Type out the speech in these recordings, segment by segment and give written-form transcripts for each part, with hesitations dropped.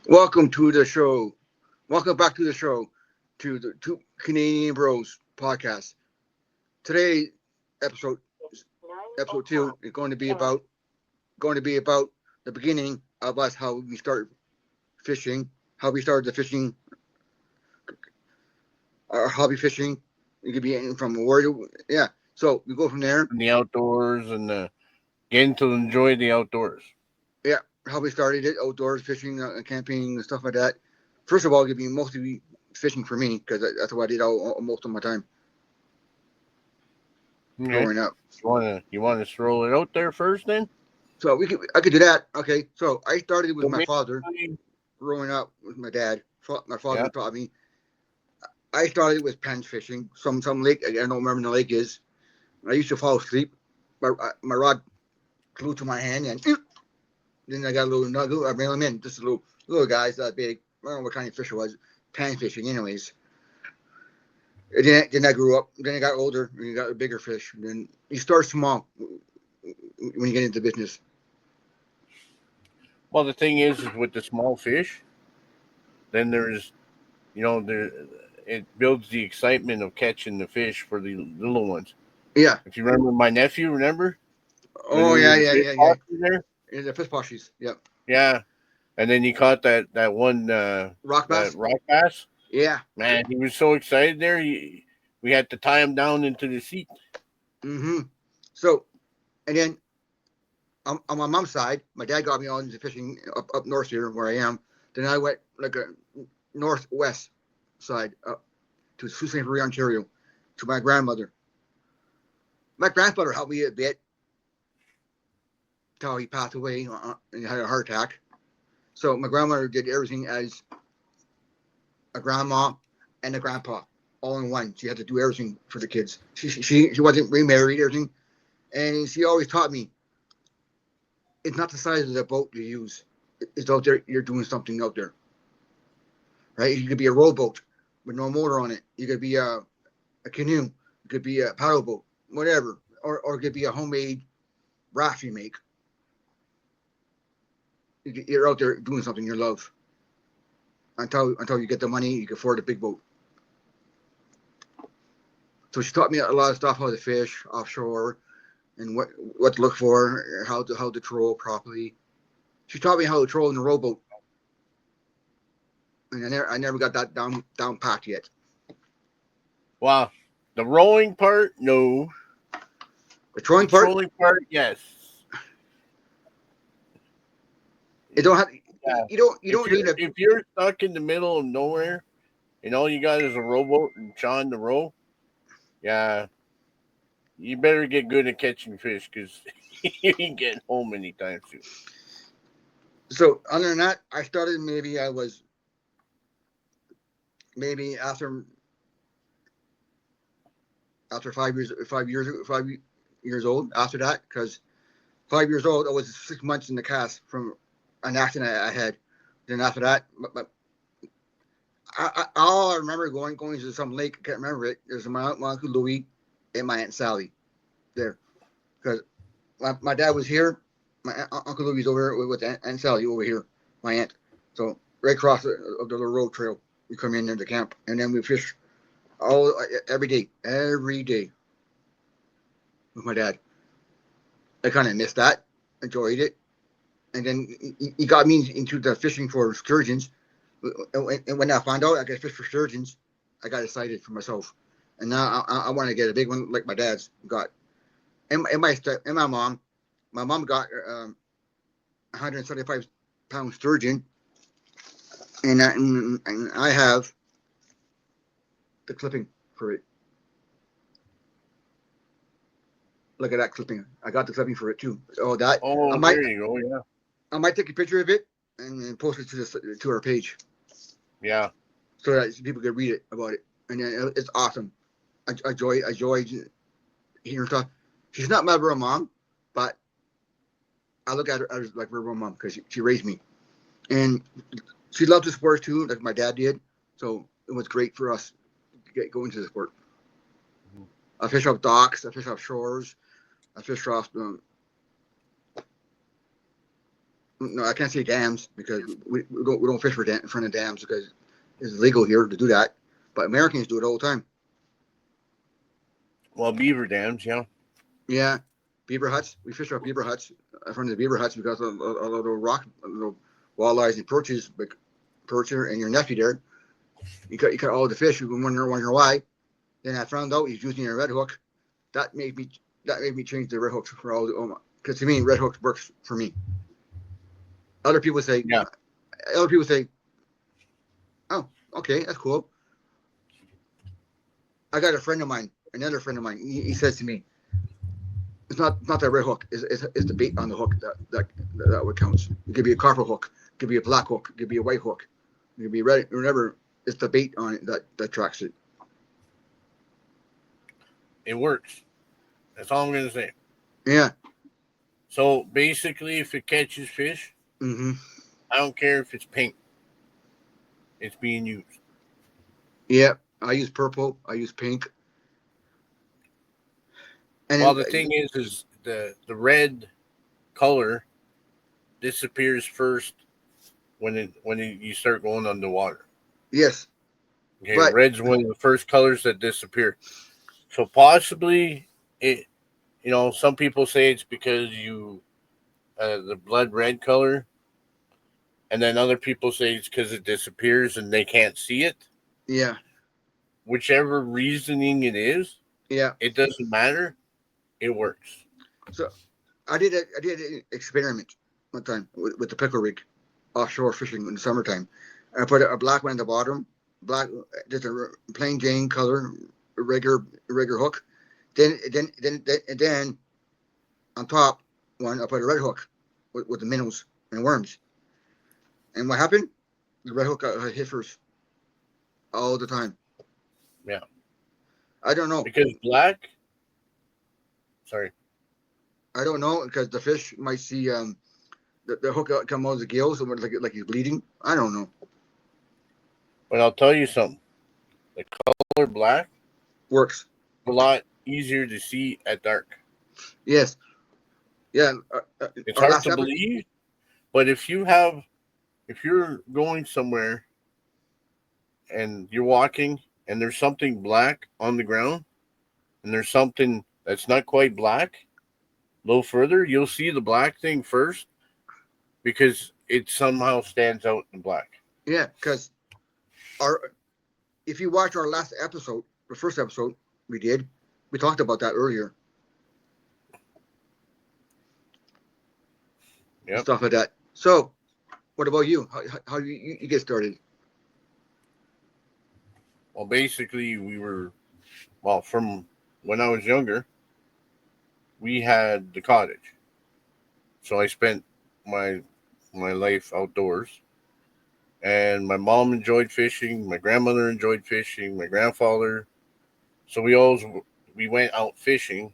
Welcome to the show. Welcome back to the show, to the Two Canadian Bros podcast. Today, episode episode two is going to be about the beginning of us, how we started fishing, how we started the fishing, our hobby fishing. It could be anything from where to yeah. So we go from there. In the outdoors and getting to enjoy the outdoors. Yeah, how we started it, outdoors fishing, camping, and stuff like that. First of all, it'd be mostly fishing for me because that's what I did most of my time Okay. growing up. You wanna throw it out there first then? So I could do that. Okay. So I started with So my father basically, growing up with my dad. My father yeah. taught me. I started with pan fishing. Some lake. I don't remember the lake is. I used to fall asleep. My rod glued to my hand, and then I got a little nugget. I bring them in. Just a little guys that big. I don't know what kind of fish it was. Pan fishing, anyways. And then I grew up. Then I got older. And you got a bigger fish. And then you start small when you get into business. Well, the thing is with the small fish, then there's, there it builds the excitement of catching the fish for the little ones. Yeah. If you remember my nephew, remember when Oh we were yeah, the yeah, fish yeah, yeah. boxers there? Yeah, the fish poshies. Yep. Yeah, and then he caught that one Rock that bass. rock bass. Yeah. Man, he was so excited there. We had to tie him down into the seat. Mm-hmm. So, and then on my mom's side, my dad got me on into fishing up north here where I am. Then I went like a northwest side up to Sault Ste. Marie, Ontario, to my grandmother. My grandfather helped me a bit till he passed away and he had a heart attack. So my grandmother did everything as a grandma and a grandpa all in one. She had to do everything for the kids. She wasn't remarried, everything, and she always taught me it's not the size of the boat you use. It's out there. You're doing something out there, right? You could be a rowboat with no motor on it. You could be a canoe. It could be a paddle boat, whatever, or it could be a homemade raft you make. You're out there doing something you love until you get the money. You can afford a big boat. So she taught me a lot of stuff, how to fish offshore, and what to look for, how to troll properly. She taught me how to troll in a rowboat, and I never got that down packed yet. Wow, the rowing part, no. The The trolling part, trolling part, yes. it don't have Yeah. you don't need a If you're stuck in the middle of nowhere and all you got is a rowboat and Sean the row, yeah, you better get good at catching fish because you ain't getting home anytime soon. so other than that. I started maybe after 5 years old. After that, because 5 years old, I was 6 months in the cast from an accident I had. Then after that, all I remember going to some lake. I can't remember it. There's my uncle Louis and my aunt Sally there because my dad was here. My uncle Louis over here with aunt Sally over here. My aunt. So right across of the little road trail, we come in there to camp, and then we fish all every day with my dad. I kind of missed that, enjoyed it, and then he got me into the fishing for sturgeons. And when I found out I could fish for sturgeons, I got excited for myself. And now I want to get a big one like my dad's got. And my mom got 175-pound sturgeon, and I have the clipping for it. Look at that clipping. I got the clipping for it too. Oh, that I Oh, might there you go. Yeah. I might take a picture of it and post it to our page Yeah. so that people can read it about it. And then it's awesome. I enjoy hearing stuff. She's not my real mom, but I look at her as like my real mom because she raised me, and she loved the sport too, like my dad did. So it was great for us to go into the sport. I fish off docks, I fish off shores, I fish off No, I can't say dams because we don't fish in front of dams because it's illegal here to do that. But Americans do it all the time. Well, beaver dams, yeah. Yeah, beaver huts. We fish off beaver huts in front of the beaver huts because of the rock, little walleyes and perches, like percher and your nephew there. You cut all the fish. You wonder why. Then I found out he's using a red hook. That made me change the red hooks for all the because to me red hooks works for me. Other people say Yeah. Other people say, oh, okay, that's cool. I got a friend of mine, another friend of mine. He says to me, it's not that red hook. It's the bait on the hook that what counts. It could be a copper hook, it could be a black hook, it could be a white hook, it could be red. Whatever. It's the bait on it that tracks it. It works. That's all I'm gonna say. Yeah. So basically, if it catches fish, Mm-hmm. I don't care if it's pink. It's being used. Yeah. I use purple. I use pink. And Well, then, the thing is the red color disappears first when you start going underwater. yes, Okay, but red's one of the first colors that disappear. So possibly it, some people say it's because the blood red color, and then other people say it's because it disappears and they can't see it. yeah, Whichever reasoning it is, yeah. it doesn't matter. It works. So I did an experiment one time with the pickle rig, offshore fishing in the summertime. I put a black one at the bottom, black just a plain Jane color, regular hook. Then on top one I put a red hook with the minnows and worms. And what happened? The red hook got hit first all the time. Yeah, I don't know. because black. Sorry, I don't know because the fish might see the hook come out of the gills and like he's bleeding. I don't know. but I'll tell you something. The color black Works. is a lot easier to see at dark. Yes. Yeah. It's Our hard last to episode. believe, but if you're going somewhere and you're walking and there's something black on the ground and there's something that's not quite black, a little further, you'll see the black thing first because it somehow stands out in black. Yeah, because our if you watch our last episode, the first episode we did, we talked about that earlier and Yep. stuff like that. So, what about you? How you get started? Well, basically, from when I was younger, we had the cottage. So I spent my my life outdoors, and my mom enjoyed fishing. My grandmother enjoyed fishing. My grandfather. So we went out fishing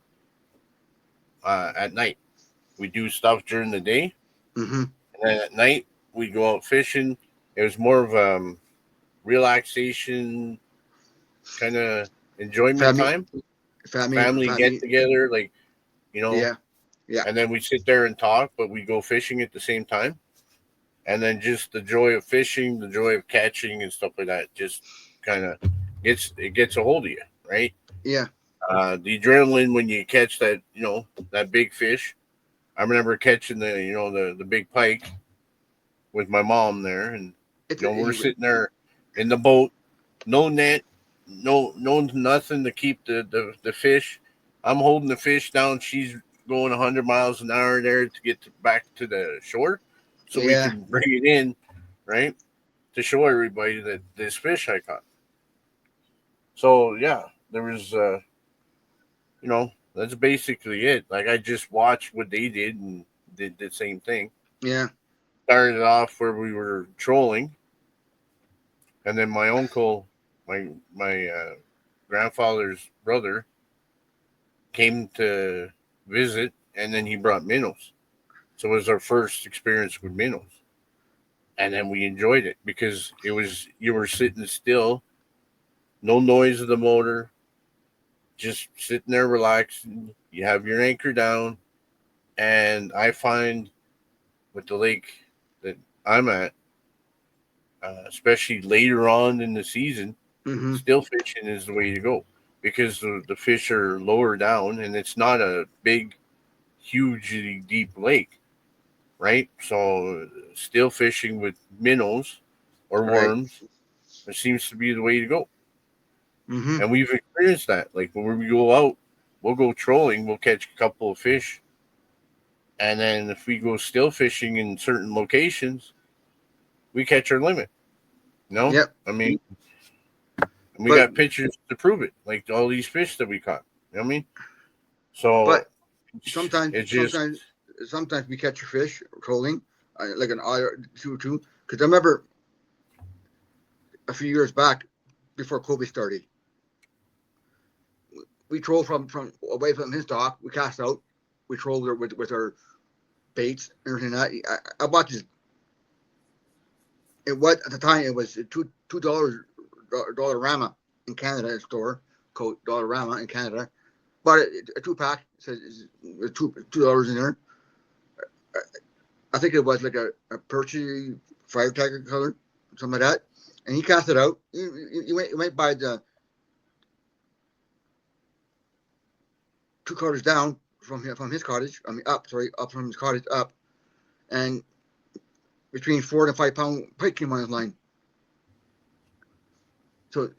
at night. We do stuff during the day, Mm-hmm. and then at night we go out fishing. It was more of relaxation kind of enjoyment Family, time, family get family. together, like you know. Yeah, yeah, And then we sit there and talk, but we go fishing at the same time. And then just the joy of fishing, the joy of catching and stuff like that, just kind of gets a hold of you, right? yeah. The adrenaline when you catch that big fish. I remember catching the big pike with my mom there, and It's we're sitting there in the boat, no net, no nothing to keep the fish. I'm holding the fish down. She's going 100 miles an hour there to get back to the shore, so we yeah, can bring it in, right, to show everybody that this fish I caught. So yeah, there was that's basically it. Like I just watched what they did and did the same thing. yeah. Started off where we were trolling, and then my uncle, my grandfather's brother, came to visit, and then he brought minnows. So it was our first experience with minnows, and then we enjoyed it because you were sitting still, no noise of the motor, just sitting there relaxing. You have your anchor down, and I find with the lake that I'm at, especially later on in the season, Mm-hmm. still fishing is the way to go because the fish are lower down and it's not a big, hugely deep lake, right? So still fishing with minnows or Right. worms, it seems to be the way to go. Mm-hmm. And we've experienced that. Like when we go out, we'll go trolling, we'll catch a couple of fish, and then if we go still fishing in certain locations, we catch our limit. No, Yep. I mean, and we But got pictures to prove it. Like all these fish that we caught. You know what I mean? So but sometimes it's just sometimes sometimes we catch a fish trolling, like an eye or two or two. Because I remember a few years back, before COVID started, we trolled from away from his dock. We cast out. We trolled with our baits and everything. I bought this. It was at the time it was $2 Dollarama in Canada store code Dollarama in Canada. Bought a 2-pack. Says $2 in there. I think it was like a Perchy 5-tagger color, something like that. And he cast it out. You might buy the 2 quarters down from his cottage. I mean up from his cottage up, and between 4 and 5 pound pike came on his line. So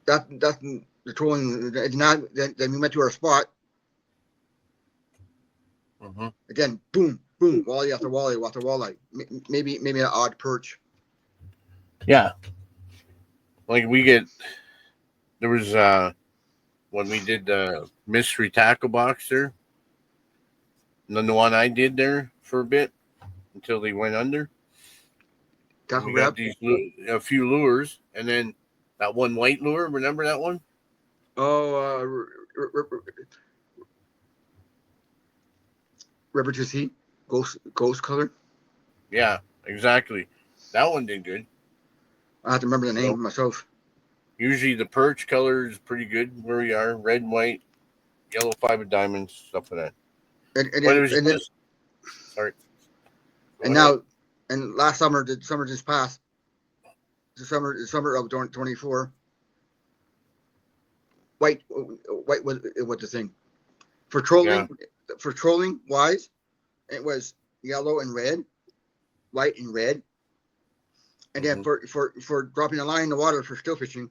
that's the trolling. Then we went to our spot. mm-hmm. Again, boom, boom, walleye after walleye after walleye. Maybe an odd perch. Yeah. Like we get there was when we did the mystery tackle box there, and then the one I did there for a bit until they went under. And Tackle we got grab. these a few lures, and then that one white lure. Remember that one? Oh, River to Sea, ghost color. Yeah, exactly. That one did good. I have to remember the name So myself. usually the perch color is pretty good where we are. Red and white, yellow fiber diamonds, stuff like that. And But it then was just sorry. Go and ahead. now and last summer, the summer just passed. The summer of 24. White was the thing for Yeah. trolling. For trolling wise, it was yellow and red, white and red, and then Mm-hmm. for dropping a line in the water for still fishing,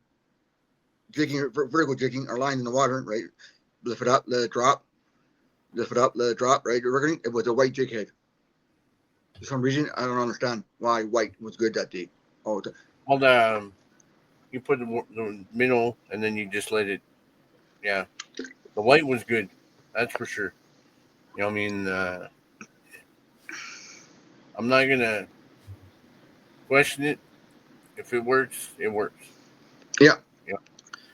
jigging, vertical jigging, or line in the water, right? Lift it up, let it drop. Lift it up, let it drop, right? It was a white jig head. For some reason, I don't understand why white was good that day. Oh, Well, the you put the minnow and then you just let it. Yeah, the white was good. That's for sure. You know, I mean, I'm not gonna question it. If it works, it works. yeah. You know,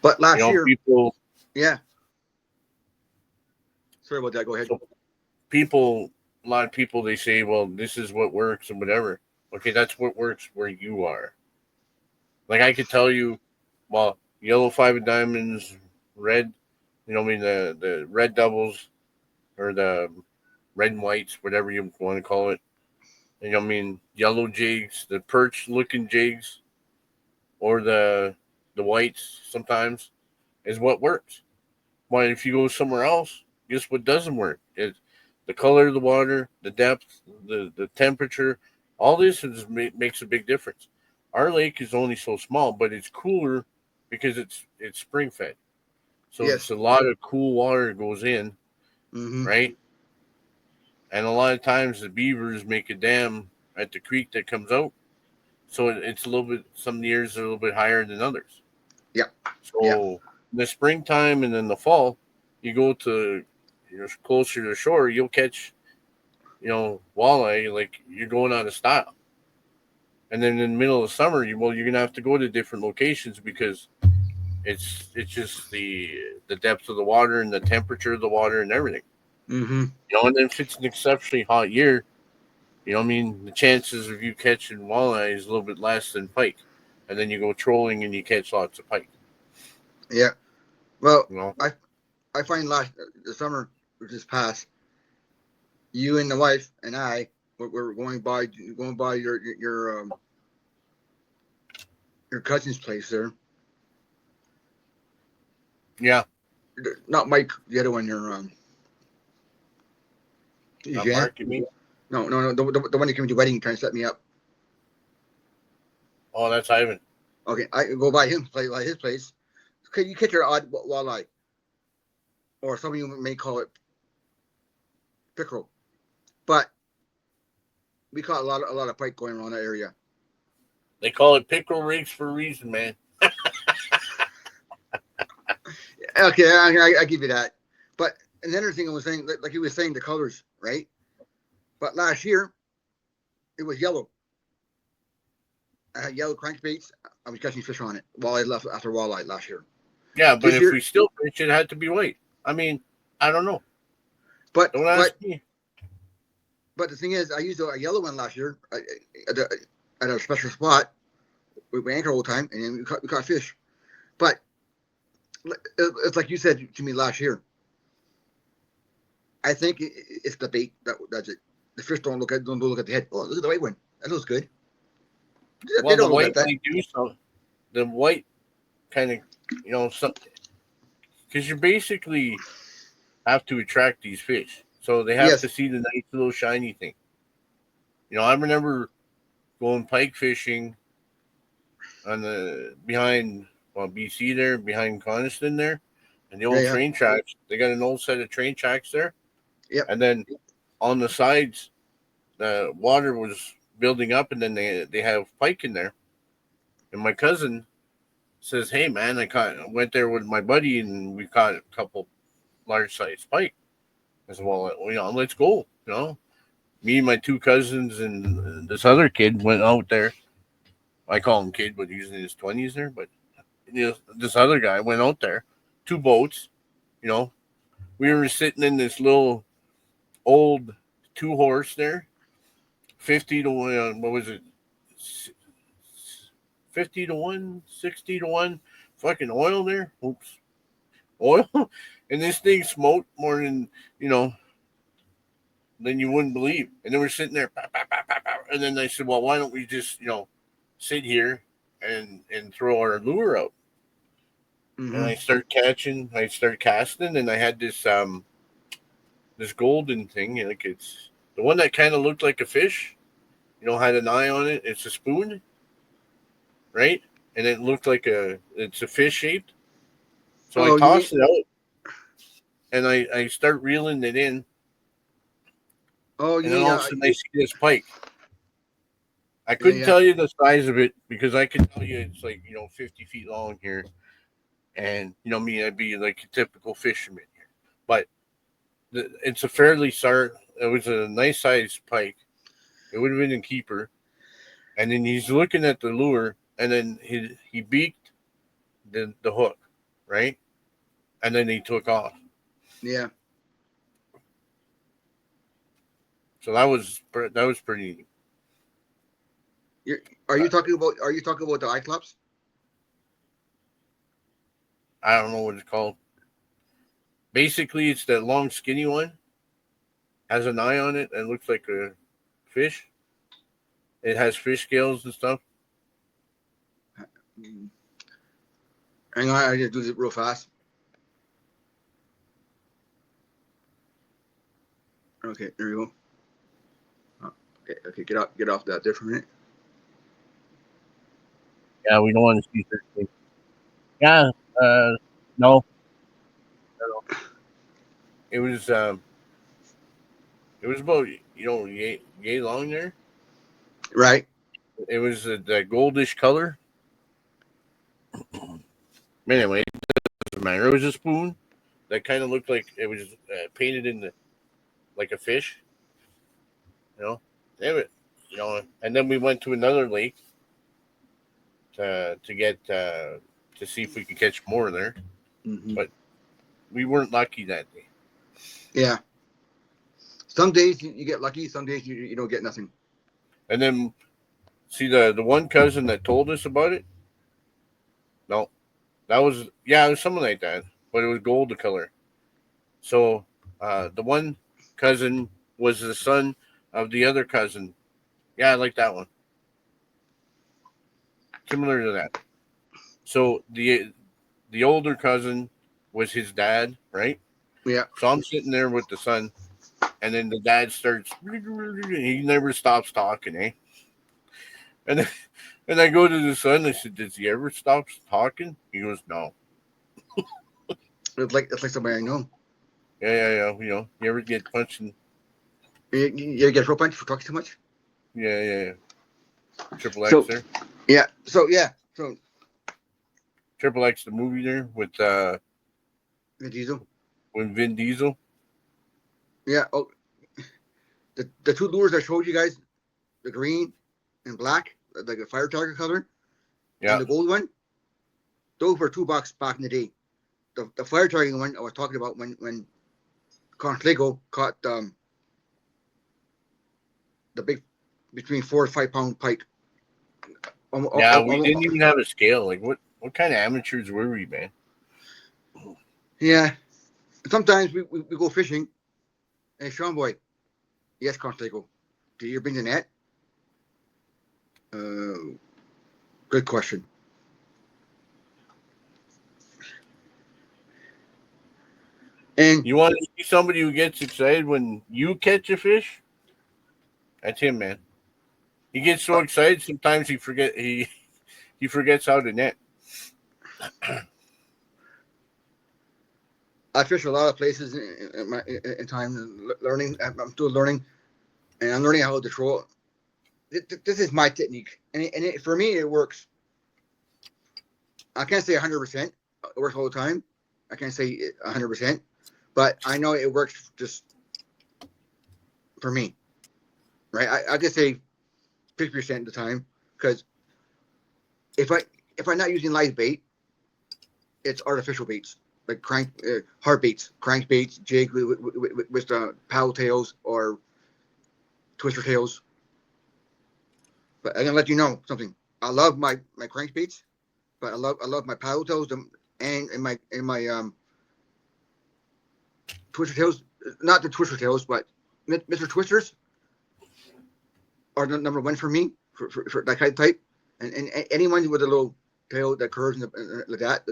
But last year, people. yeah. Sorry about that. Go ahead. So people, a lot of people, they say, well, this is what works and whatever. Okay, that's what works where you are. Like I could tell you, well, yellow five of diamonds, red. You know, I mean the red doubles or the red and whites, whatever you want to call it. You know, I mean yellow jigs, the perch looking jigs, or the whites sometimes is what works. But if you go somewhere else, guess what doesn't work? It's the color of the water, the depth, the temperature. All this makes a big difference. Our lake is only so small, but it's cooler because it's spring fed. So it's Yes. a lot of cool water goes in, Mm-hmm. right? And a lot of times the beavers make a dam at the creek that comes out. So it's a little bit, some years are a little bit higher than others. Yeah. Yeah. So in the springtime and in the fall, you go to closer to shore, you'll catch, walleye like you're going out of style. And then in the middle of summer, you're gonna have to go to different locations because it's just the depth of the water and the temperature of the water and everything. Mm-hmm. And then if it's an exceptionally hot year, I mean, the chances of you catching walleye is a little bit less than pike. And then you go trolling and you catch lots of pike. Yeah. Well, You know, I find the summer just passed. you and the wife and I were going by your cousin's place there. Yeah. Not Mike, the other one. Your Not Jan? Mark, you mean? No. The one that came to the wedding trying to set me up. Oh, that's Ivan. Okay, I go by him, play by his place. Okay, you catch your odd walleye, or some of you may call it pickerel, but we caught a lot of pike going around that area. They call it pickerel rigs for a reason, man. Okay, I give you that. But another thing I was saying, like he was saying, the colors, right? But last year it was yellow. I had yellow crankbaits. I was catching fish on it while I left after walleye last year. Yeah, but This if year, we still fish, it had to be white. I mean, I don't know. but Don't ask me. But the thing is, I used a yellow one last year at a special spot. We anchor all the time, and then we caught fish. But it's like you said to me last year. I think it's the bait that does it. The fish don't look at the head. Oh, look at the white one. That looks good. Well, the white might do so. The white kind of, something, because you basically have to attract these fish, so they have to Yes. see the nice little shiny thing. I remember going pike fishing on the behind BC there, behind Coniston there, and the old Yeah. train tracks. They got an old set of train tracks there, Yep. and then on the sides, the water was building up, and then they have pike in there. And my cousin says, "Hey man, went there with my buddy, and we caught a couple large sized pike." I said, "Well, let's go." Me and my two cousins and this other kid went out there. I call him kid, but he's in his 20s there. But this other guy went out there, two boats. You know, we were sitting in this little old two horse there, 50 to 1. What was it? 50 to 1, 60 to 1. Fucking oil there. Oops, oil, and this thing smoked more than you wouldn't believe. And then we're sitting there, pow, pow, pow, pow, pow. And then I said, "Well, why don't we just sit here and throw our lure out?" And Mm-hmm. I start casting, and I had this golden thing, like it's the one that kind of looked like a fish, had an eye on it. It's a spoon, right? And it looked like it's a fish shaped. So I Oh, you mean? tossed it out, and I start reeling it in, Oh, you and then mean? all of a sudden I see this pike. I couldn't Yeah. tell you the size of it because I could tell you it's like 50 feet long here, and me, I'd be like a typical fisherman here, but it's a fairly start. It was a nice sized pike. It would have been a keeper, and then he's looking at the lure, and then he beaked the hook, right, and then he took off. Yeah. So that was pretty. You're, are you talking about? Are you talking about the Cyclops? I don't know what it's called. Basically, it's that long, skinny one. Has an eye on it and looks like a fish. It has fish scales and stuff. Mm. Hang on, I just do this real fast. Okay, there you go. Oh, okay, get off that there for a minute. Yeah, we don't want to see certain things. Yeah, no, it was about yay long there. Right. It was that goldish color. Anyway, it doesn't matter. It was a spoon that kind of looked like it was painted in like a fish. You know, Damn it. And then we went to another lake to get to see if we could catch more there, Mm-hmm. but we weren't lucky that day. Yeah. Some days you get lucky. Some days you don't get nothing. And then see the one cousin that told us about it. No, that was it was something like that, but it was gold the color. So the one cousin was the son of the other cousin. Yeah, I like that one. Similar to that. So the older cousin was his dad, right? Yeah. So I'm sitting there with the son, and then the dad starts. He never stops talking, eh? And then, and I go to the son. I said, "Does he ever stop talking?" He goes, "No." It's like somebody I know. Yeah. You ever get punched? You get a throat punch for talking too much. Yeah. Triple X So there. So Triple X, the movie there with the diesel. Vin Diesel. Yeah. Oh, the two lures I showed you guys, the green and black, like a fire tiger color, and Yeah. the gold one. Those were $2 back in the day. The fire tiger one I was talking about when Contlego caught the big between 4 and 5 pound pike. Yeah, we didn't even have a scale. Like what kind of amateurs were we, man? Yeah. Sometimes we go fishing. Hey, Sean boy. Yes, Contlego. Do you bring the net? Good question. And You want to see somebody who gets excited when you catch a fish? That's him, man. He gets so excited sometimes he forgets how to net. I fish a lot of places in time learning. I'm still learning, and I'm learning how to throw. This is my technique, and for me it works. I can't say 100%. It works all the time. I can't say 100%, but I know it works just for me, right? I can say 50% of the time because if I'm not using live bait, it's artificial baits like hard baits, crank baits, jig with paddle tails or twister tails. But I'm gonna let you know something. I love my crankbaits, but I love my paddle tails and my twister tails. Not the twister tails, but Mr. Twisters are the number one for me for that kind of type. And anyone with a little tail that curves like that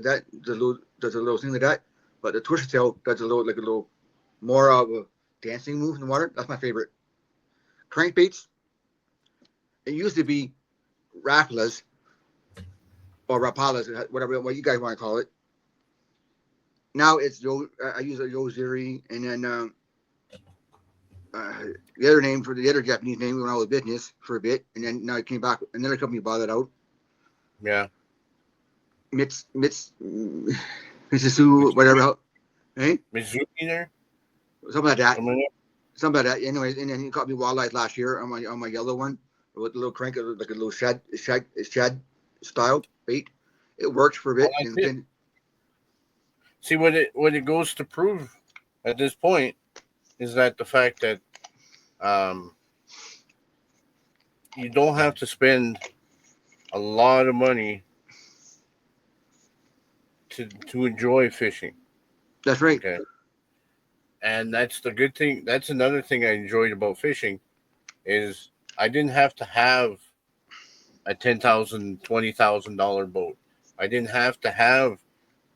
does a little thing like that. But the twister tail does a little more of a dancing move in the water. That's my favorite. Crankbaits. It used to be Rapalas or Rapalas, whatever what you guys want to call it. Now it's I use a Yoziri, and then the other name for the other Japanese name when I was business for a bit, and then now it came back. Another company bought it out. Yeah. Mitsusu, whatever. Hey, Mizuki there? something like that. Something like Something like that. Anyways, and then he caught me walleye last year on my yellow one with a little crank, like a little shad style bait. It works for a that? bit, Well, and that's it. then See what it goes to prove at this point is that the fact that um, you don't have to spend a lot of money to enjoy fishing. that's right. Okay. And that's the good thing. That's another thing I enjoyed about fishing is I didn't have to have a $10,000, $20,000 boat. I didn't have to have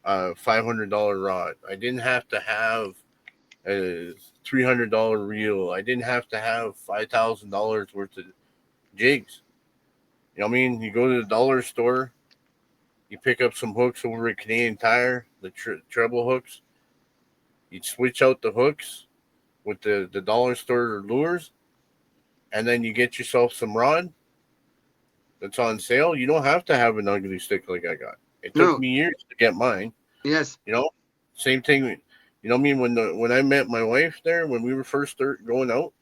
a $500 rod. I didn't have to have a $300 reel. I didn't have to have $5,000 worth of jigs. You know what I mean? You go to the dollar store, you pick up some hooks over at Canadian Tire, the treble hooks. You switch out the hooks with the dollar store lures, and then you get yourself some rod that's on sale. You don't have to have an ugly stick like I got. It took No, me years to get mine. yes, You know, same thing. You know what I mean? When I met my wife there, when we were first going out,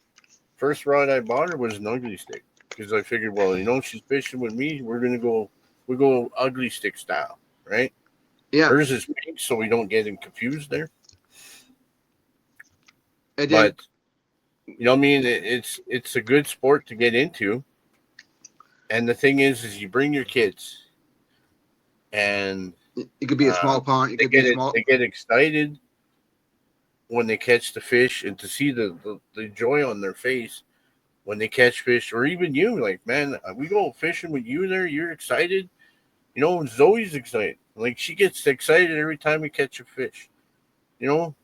first rod I bought her was an ugly stick because I figured, well, she's fishing with me. We go ugly stick style, right? yeah, Hers is pink, so we don't get them confused there. and then But you know what I mean? It's a good sport to get into. And the thing is you bring your kids, and it could be a small pond. It could be a small. they get excited, when they catch the fish and to see the joy on their face when they catch fish, or even you, like, man, we go fishing with you there, you're excited. You know, Zoe's excited. Like, she gets excited every time we catch a fish. You know,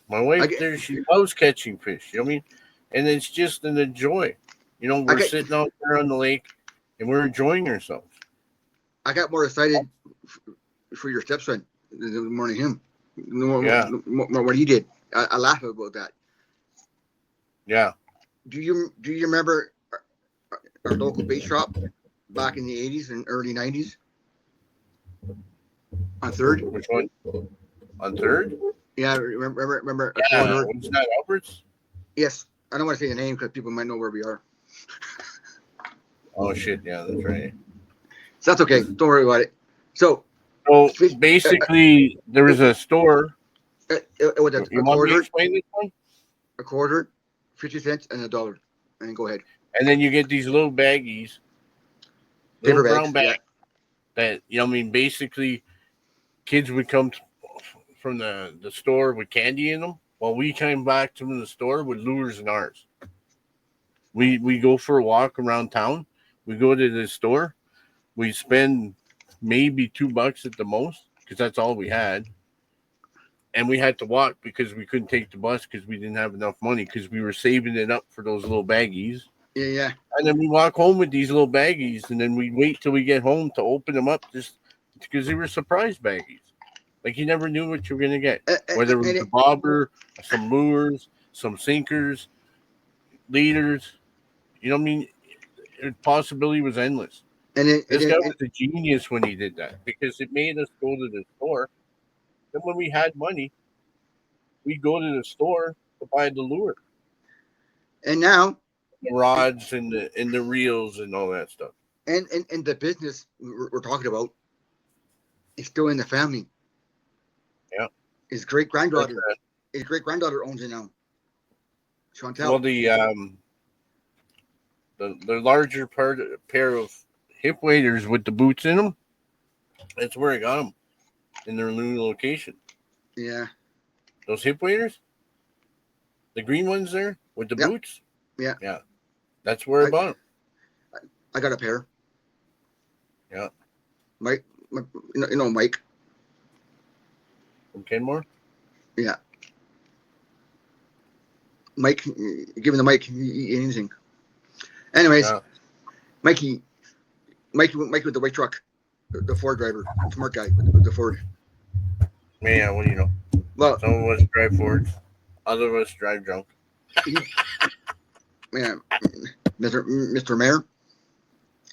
my I wife get, there, she loves catching fish. You know what I mean? And it's just an enjoy. You know, I we're get, sitting out there on the lake and we're enjoying ourselves. I got more excited for your stepson more than him. Yeah, More what he did. I laugh about that. yeah. Do you remember our local bait shop back in the 80s and early 90s on Third? Which one? On third? Yeah, remember a Yeah, corridor? was that Alberts? Yes, I don't want to say the name because people might know where we are. Oh shit, yeah, that's right. So that's okay. Don't worry about it. So So fish, basically, there was a store. it was You want me to explain this one? a quarter, 50 cents, and $1. And go ahead. And then you get these little baggies, little Paper brown bags. bags Yeah. that, you know, I mean, basically, kids would come from the store with candy in them, while we came back from the store with lures in ours. We go for a walk around town. We go to the store. We spend maybe $2 at the most because that's all we had, and we had to walk because we couldn't take the bus because we didn't have enough money because we were saving it up for those little baggies. Yeah, yeah. And then we walk home with these little baggies, and then we wait till we get home to open them up just because they were surprise baggies. Like, you never knew what you were gonna get, whether it was And a bobber, some lures, some sinkers, leaders. You know what I mean? The possibility was endless. This guy and was a genius when he did that because it made us go to the store. Then when we had money, we go to the store to buy the lure, now the rods, and the reels and all that stuff. and the business we're talking about is still in the family. Yeah. His great Like, granddaughter, owns it now. well, Chantel. the larger pair of hip waders with the boots in them. That's where I got them in their new location. Yeah. Those hip waders, the green ones there with the Yep. boots. Yeah. Yeah, that's where I I bought them. I got a pair. Yeah, Mike, Mike. from Kenmore. Yeah. Mike, giving the Mike anything. Anyways, Yeah, Mikey, Mike with the white truck, the Ford driver, smart guy with the Ford. man. What do you know? Well, Some of us drive Fords, other of us drive drunk. he, yeah, Mr. Mayor.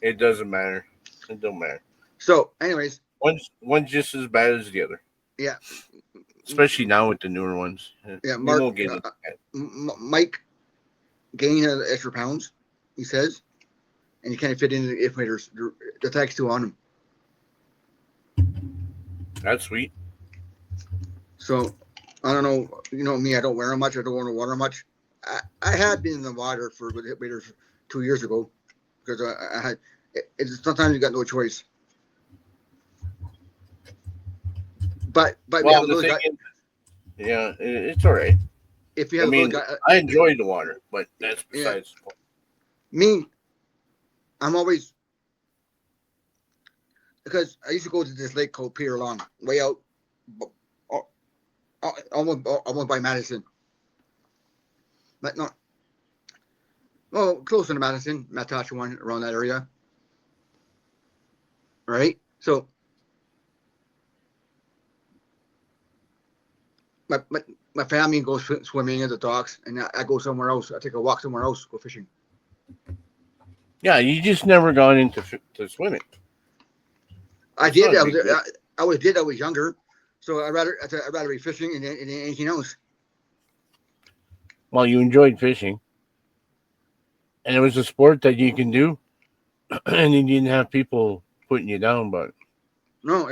It doesn't matter. It don't matter. So, anyways, One's just as bad as the other, yeah, especially now with the newer ones. yeah. We Mark, won't get into that. Mike gained extra pounds, he says, and he can't fit into the equators. The tag's too on him. That's sweet. So, I don't know. You know me, I don't wear them much. I don't want to water much. I had been in the water for with equators 2 years ago because I had. Sometimes you got no choice. But we have Well, a the little thing guy. is, yeah, it's all right. If you I have a little mean, guy, I enjoy the water, but that's yeah. besides the point. Me, I'm always because I used to go to this lake called Pier Long, way out, almost by Madison, but not well, closer to Madison, Matachewan, around that area, right? So my my, my family goes swimming at the docks, and I go somewhere else. I take a walk somewhere else, go fishing. Yeah, you just never gone into to swimming. I It's did. not a big deal. I was younger, so I'd rather be fishing than anything else. Well, you enjoyed fishing, and it was a sport that you can do, and you didn't have people putting you down. But No,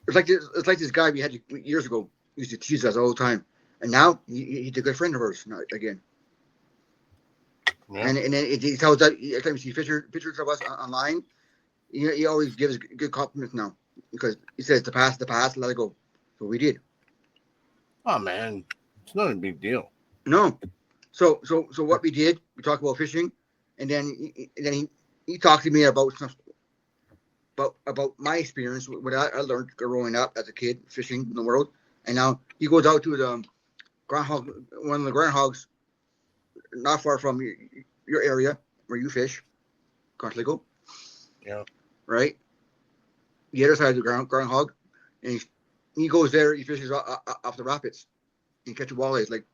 it's like this guy we had years ago. He used to tease us all the time, and now he's a good friend of ours. Now, again, yeah, and then he tells us every time you see pictures of us online, he always gives good compliments now because he says the past, let it go. So we did. Oh man, it's not a big deal. No. So what we did, we talked about fishing, and then he talked to me about some about my experience, what I learned growing up as a kid fishing in the world, and now he goes out to the groundhog, one of the groundhogs, not far from your area where you fish, Contlico, Yeah. right? The other side of the groundhog, and he goes there, he fishes off the rapids, and catches walleyes like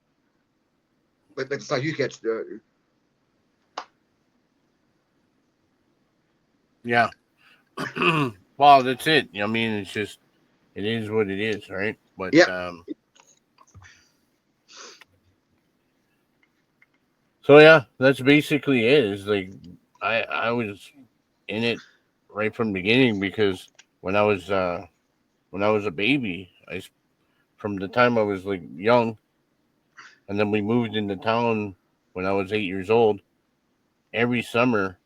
the size you catch. Yeah. Well, that's it. I mean, it's just it is what it is, right? But Yeah, so yeah, that's basically it. Is like I was in it right from the beginning because when I was uh when I was a baby, from the time I was like young, and then we moved into town when I was 8 years old. Every summer,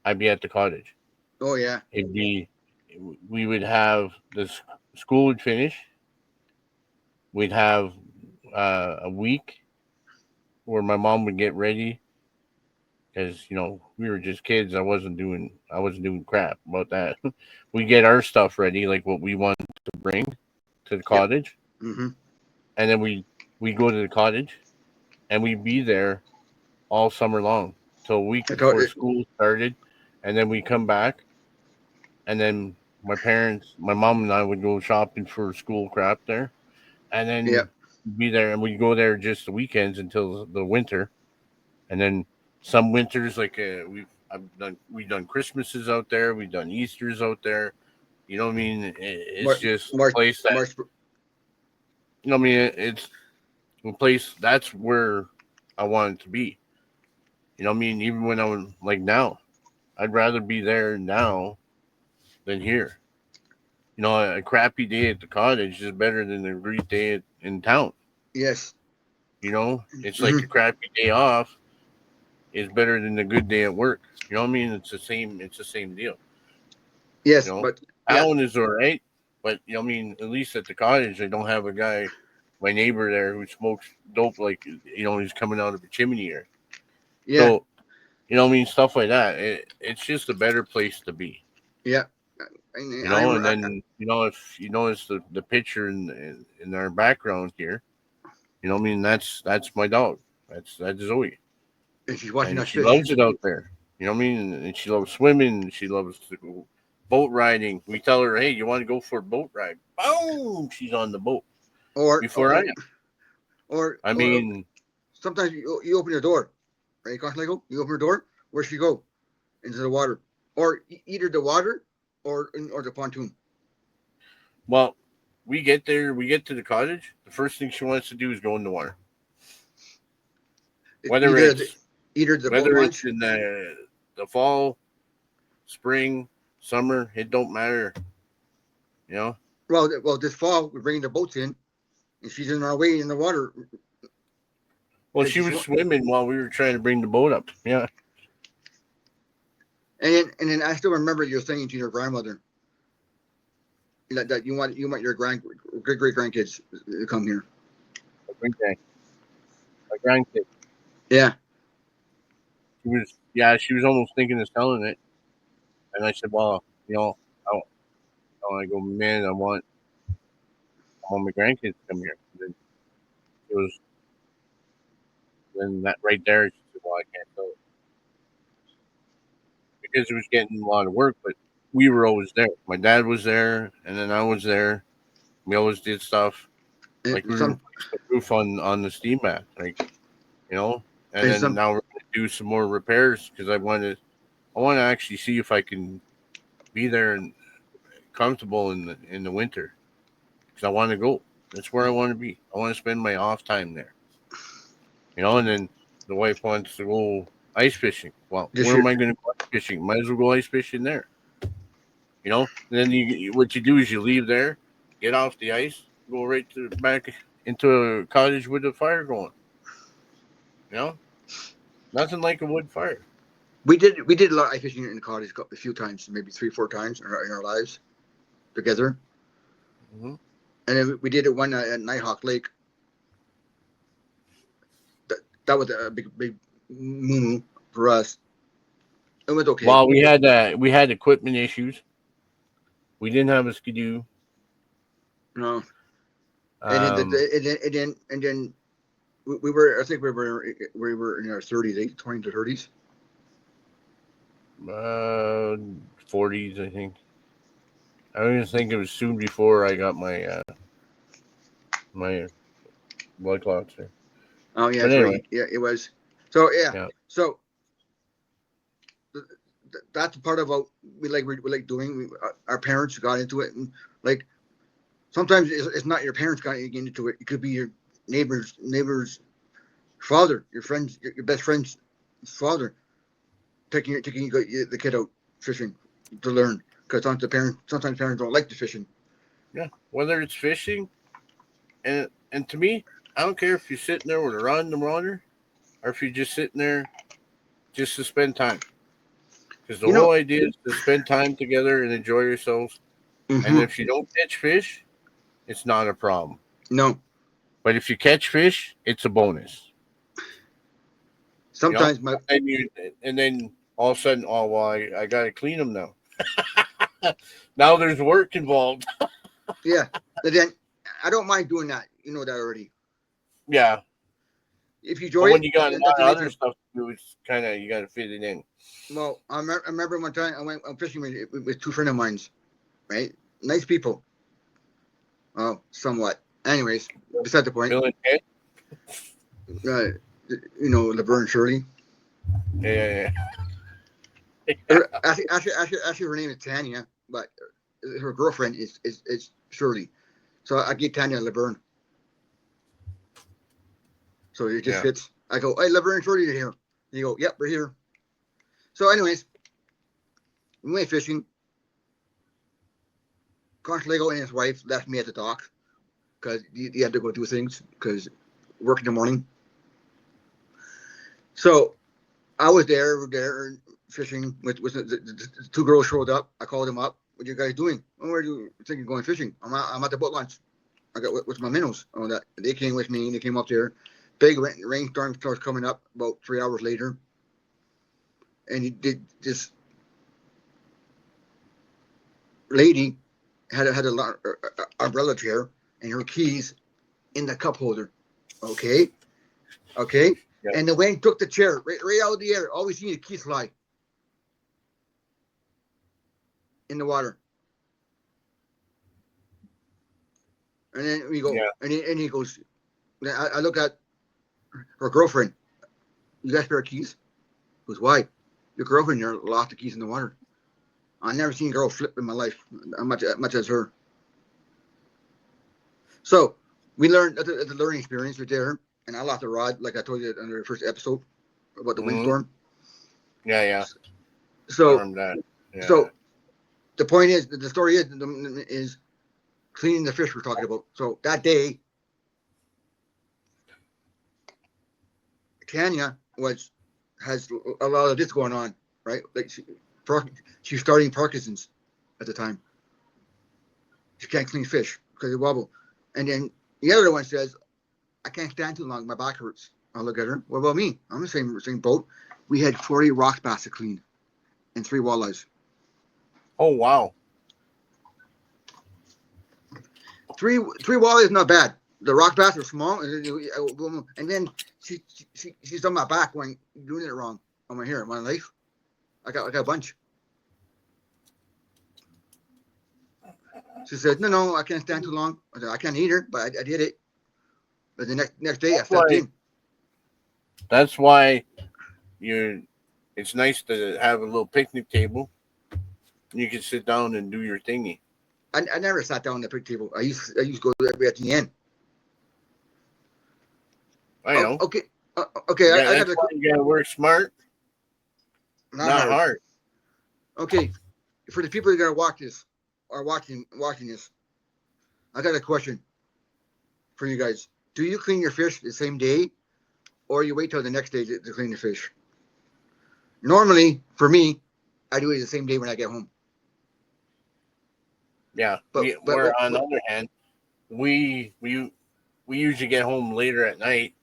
I'd be at the cottage. oh yeah, It'd be we would have this school would finish. We'd have a week where my mom would get ready because we were just kids. I wasn't doing crap about that. We get our stuff ready, like what we want to bring to the yep, cottage, mm-hmm. and then we go to the cottage and we'd be there all summer long till a week I told before it, school started, and then we come back, and then my mom and I would go shopping for school crap there, and yeah, then be there, and we'd go there just the weekends until the winter, and then some winters like we've done Christmases out there, we've done Easter's out there. You know what I mean? It's March, just a March, place that March, I mean. It's a place that's where I want it to be. You know what I mean? Even when I was like now, I'd rather be there now than here. A crappy day at the cottage is better than a great day in town. yes, It's like a mm-hmm. crappy day off is better than a good day at work. You know what I mean? It's the same. It's the same deal. You Yes, know, but yeah, town is all right, but I mean, at least at the cottage, I don't have a guy, my neighbor there, who smokes dope like he's coming out of a chimney here. yeah, So what I mean, stuff like that. It's just a better place to be. yeah. And then if you notice the picture in our background here, what I mean, that's my dog. That's Zoe, and she's watching and us she fish. loves it out there. You know what I mean? And she loves swimming. She loves to go boat riding. We tell her, hey, you want to go for a boat ride? Boom! She's on the boat Or before I am. I or mean, sometimes you open your door, right, Lego? You open your door. Where she go? Into the water, or either the water or the pontoon. well, we get there, we get to the cottage. The first thing she wants to do is go in the water. Whether Either it's either the boat whether it's launch. in the fall, spring, summer, it don't matter. You know. Well, this fall we're bringing the boats in, and she's in our way in the water Well, because she was swimming while we were trying to bring the boat up. Yeah. and then I still remember you saying to your grandmother that you want your great grandkids to come here. Okay. My grandkid. Yeah, She was almost thinking of selling it, and I said, well, I go, man, I want my grandkids to come here. And then it was then that right there. She said, well, I can't sell it because it was getting a lot of work, but we were always there. My dad was there, and then I was there. We always did stuff and like we some replaced the roof on the steam mat, like you know. And and then some now we're going to do some more repairs because I want to actually see if I can be there and comfortable in the winter because I want to go. That's where I want to be. I want to spend my off time there, And then the wife wants to go ice fishing. Well, this where am year. I going to go ice fishing? Might as well go ice fishing there. And then what you do is you leave there, get off the ice, go right to back into a cottage with a fire going. You know, nothing like a wood fire. We did a lot of ice fishing in the cottage a few times, maybe 3 4 times in our lives together. Hmm. And then we did it one at Nighthawk Lake. That was a big moo for us. It was okay. Well, we had equipment issues. We didn't have a skidoo. No. And then we were, I think we were in our 30s, 20s to 30s. 40s, I think. I don't even think it was soon before I got my my blood clots there. Oh yeah, But that's anyway, right. Yeah, it was. So yeah, yeah. so that's part of what we like doing. Our parents got into it, and like sometimes it's not your parents got into it. It could be your neighbor's father, your friend's, your best friend's father, taking the kid out fishing to learn. Because sometimes parents don't like the fishing. Yeah, whether it's fishing, and to me, I don't care if you're sitting there with a rod in the water, or if you're just sitting there just to spend time. Because the You whole know. idea is to spend time together and enjoy yourselves. And Mm-hmm. if you don't catch fish, it's not a problem. No. But if you catch fish, it's a bonus. You know, Sometimes my and then all of a sudden, oh well, I got to clean them now. Now there's work involved. yeah. But then I don't mind doing that. You know that already. Yeah, If you but enjoy when it, you got a then lot that's the of main other thing. stuff to do, it's kind of you got to fit it in. Well, I remember one time I went fishing with two friends of mine, right? Nice people. Oh, somewhat. Anyways, beside the point. Bill and Ted? Uh, Laverne Shirley. Yeah, yeah. Actually, her name is Tanya, but her girlfriend is Shirley. So I get Tanya Laverne. So it just Yeah. fits. I go, hey, Laverne Shirley, you're here. And you go, yep, we're here. So, anyways, we went fishing. Conchego and his wife left me at the dock because he had to go do things because work in the morning. So I was there fishing with the two girls showed up. I called them up. What are you guys doing? Oh, where are you thinking of going fishing? I'm at the boat launch. I got with my minnows. Oh, that they came with me. They came up there. Big rainstorm starts coming up about 3 hours later, and he did this lady had a umbrella chair and her keys in the cup holder. Okay. Yeah. And the wind took the chair right out of the air. All we see is keys fly in the water. And then we go, Yeah. and he goes, I look at her girlfriend. You got spare keys? He goes, why? Your girlfriend there lost the keys in the water. I never seen a girl flip in my life much as her. So we learned that's a learning experience right there. And I lost the rod, like I told you in the first episode about the Mm-hmm. windstorm. Yeah. I So remember that. Yeah. so the point is, the story is cleaning the fish we're talking about. So that day, Tanya has a lot of this going on, right? Like she's starting Parkinson's at the time. She can't clean fish because they wobble. And then the other one says, I can't stand too long. My back hurts. I look at her. What about me? I'm the same boat. We had 40 rock bass to clean and 3 walleyes. Oh wow. Three walleyes is not bad. The rock bass are small, and then she's on my back going, you're doing it wrong. I'm right here, my life. I got a bunch. She said, no, I can't stand too long. I said, I can't eat her, but I did it. But the next day, I stepped in. That's why it's nice to have a little picnic table. You can sit down and do your thingy. I never sat down at the picnic table. I used to go every at the end. I know. Okay. Okay. Yeah, I that's got why you gotta work smart, not hard. Okay. For the people that are watching this, watching this, I got a question for you guys. Do you clean your fish the same day, or you wait till the next day to clean the fish? Normally, for me, I do it the same day when I get home. Yeah. But Where on the other hand, we usually get home later at night,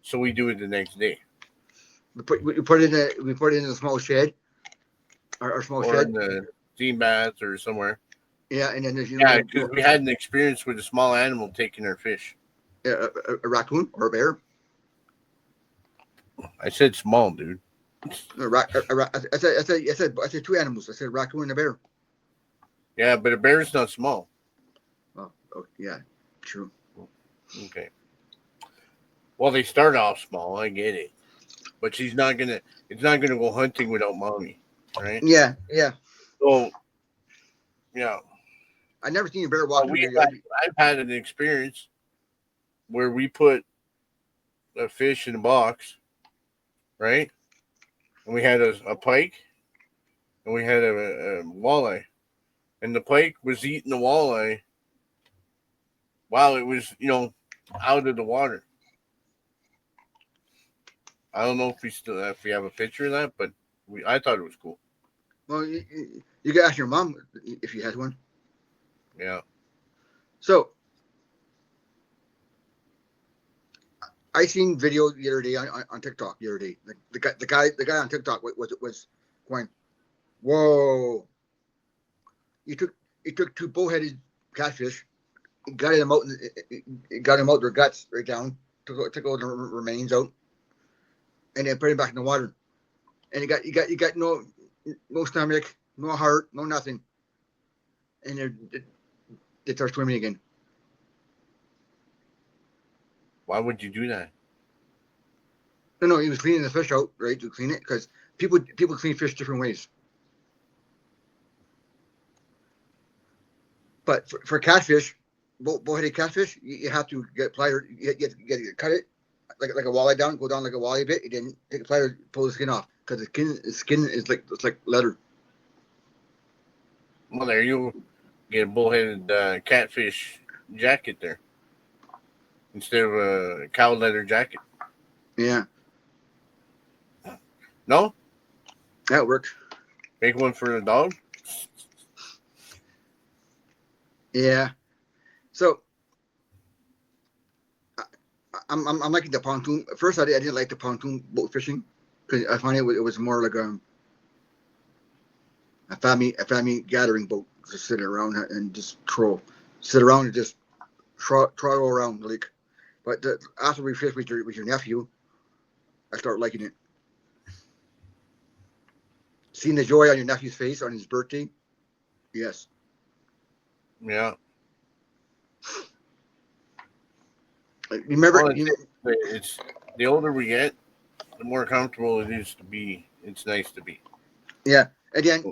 so we do it the next day We put it in a small shed, our small or in shed. the steam bath or somewhere. Yeah, and then there's Yeah, because we had an experience with a small animal taking our fish. a raccoon or a bear. I said small, dude. I said two animals. I said a raccoon and a bear. Yeah, but a bear's not small. Oh yeah, true. Okay. Well, they start off small. I get it, but she's not gonna. It's not gonna go hunting without mommy, right? Yeah, yeah. So yeah. I never seen a bear Well, walking through the. I've had an experience where we put a fish in a box, right? And we had a pike and we had a walleye. And the pike was eating the walleye while it was, out of the water. I don't know if we have a picture of that, but I thought it was cool. Well, you can ask your mom if you had one. Yeah. So I seen video the other day on TikTok the other day. The guy on TikTok was going, whoa! He took two bull-headed catfish, got him out their guts right down, took all the remains out, and then put him back in the water. And you got no stomach, no heart, no nothing, and they start swimming again. Why would you do that? No, he was cleaning the fish out, right, to clean it, because people clean fish different ways. But for catfish, bull-headed catfish, you have to get pliers. You get to cut it like a walleye down, go down like a walleye bit, and then take a pliers, pull the skin off, because the skin is like leather. Well, there you get a bullheaded catfish jacket there instead of a cow leather jacket. Yeah, No, that works. make one for the dog. Yeah. So I'm liking the pontoon. At first, I didn't like the pontoon boat fishing because I find it was more like a family gathering boat, just sit around and just sit around and just trot around the lake. But after we fished with your nephew, I started liking it. Seeing the joy on your nephew's face on his birthday, yes. Yeah. Remember, Well, it's the older we get, the more comfortable it is to be. It's nice to be. yeah. Again,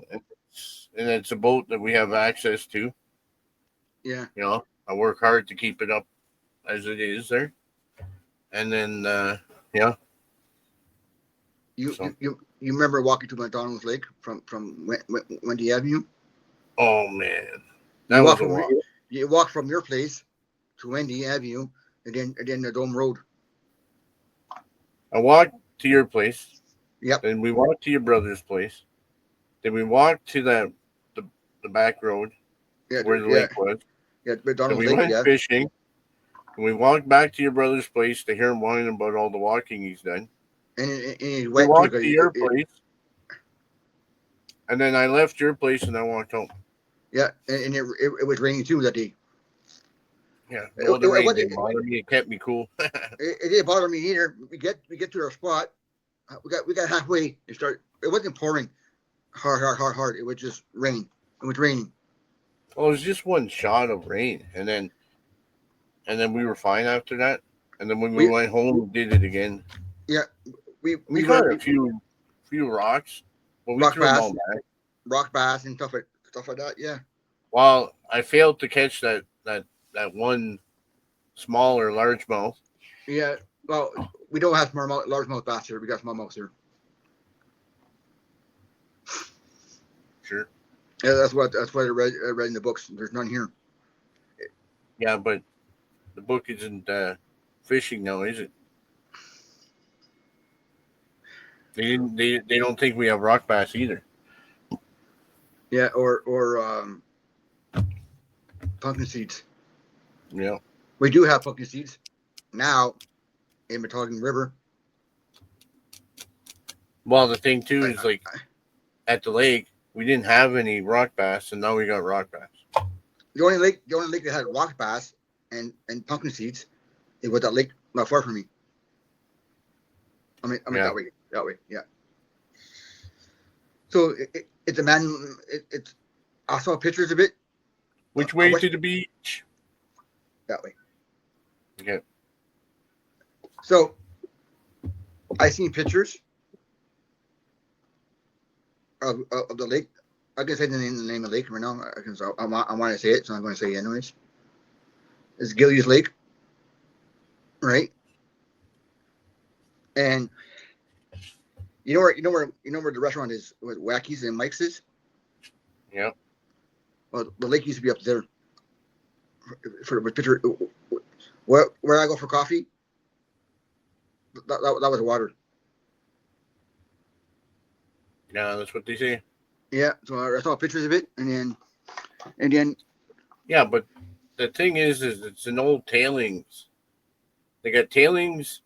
And it's a boat that we have access to. yeah. I work hard to keep it up as it is there, and then yeah. You, So. you remember walking to McDonald's Lake from Wendy Avenue? Oh man, that was a walk. You walk from your place to Wendy Avenue, and then the Dome Road. I walked to your place. Yep. Then we walked to your brother's place. Then we walked to the back road where the lake was. Yeah, McDonald's Then we Lake. went fishing. And we walked back to your brother's place to hear him whining about all the walking he's done. And he We walked to your place. And then I left your place and I walked home. Yeah, and it was raining too that day. Yeah, well, the rain didn't bother me. It kept me cool. It didn't bother me either. We get to our spot. We got halfway. It wasn't pouring hard. It was just rain. It was raining. Well, it was just one shot of rain, and then we were fine after that. And then when we went home, we did it again. Yeah, we got a few rocks, but we threw them all back. Rock bass and stuff like that. Yeah. Well, I failed to catch that one small or largemouth. Yeah. Well, we don't have largemouth bass here. We got smallmouth here. Sure. Yeah, that's what I read in the books. There's none here. Yeah, but the book isn't fishing now, is it? They don't think we have rock bass either. Yeah, or pumpkin seeds. Yeah. We do have pumpkin seeds now in Metaugin River. Well, the thing too I, is like at the lake, we didn't have any rock bass, and now we got rock bass. the only lake that had rock bass and pumpkin seeds, it was that lake not far from me. I mean Yeah. that way, yeah. So it's a man. It's I saw pictures of it. Which I way went to the beach? that way. Okay. So I seen pictures of the lake. I can say the name of the lake right now. I want to say it, so I'm going to say it anyways. It's Gillies Lake, right? And you know where the restaurant is, with Wackies and Mike's is. Yeah. Well, the lake used to be up there for the picture. Where I go for coffee, that was water. Yeah, that's what they say. Yeah, so I saw pictures of it, and then Yeah, but the thing is it's an old tailings. They got tailings,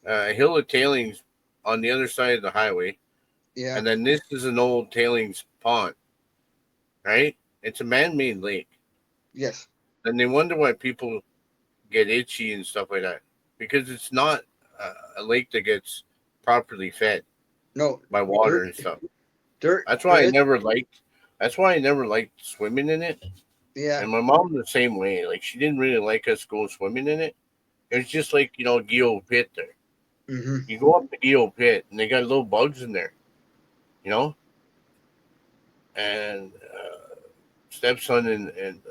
a hill of tailings on the other side of the highway, yeah, and then this is an old tailings pond, right? It's a man-made lake. yes, And they wonder why people get itchy and stuff like that because it's not a lake that gets properly fed no, by water there and stuff. there That's there why I is, never liked. That's why I never liked swimming in it. yeah, And my mom the same way. Like she didn't really like us going swimming in it. It was just like Geo Pit there. mm-hmm, You go up the Geo Pit and they got little bugs in there, you know. And stepson and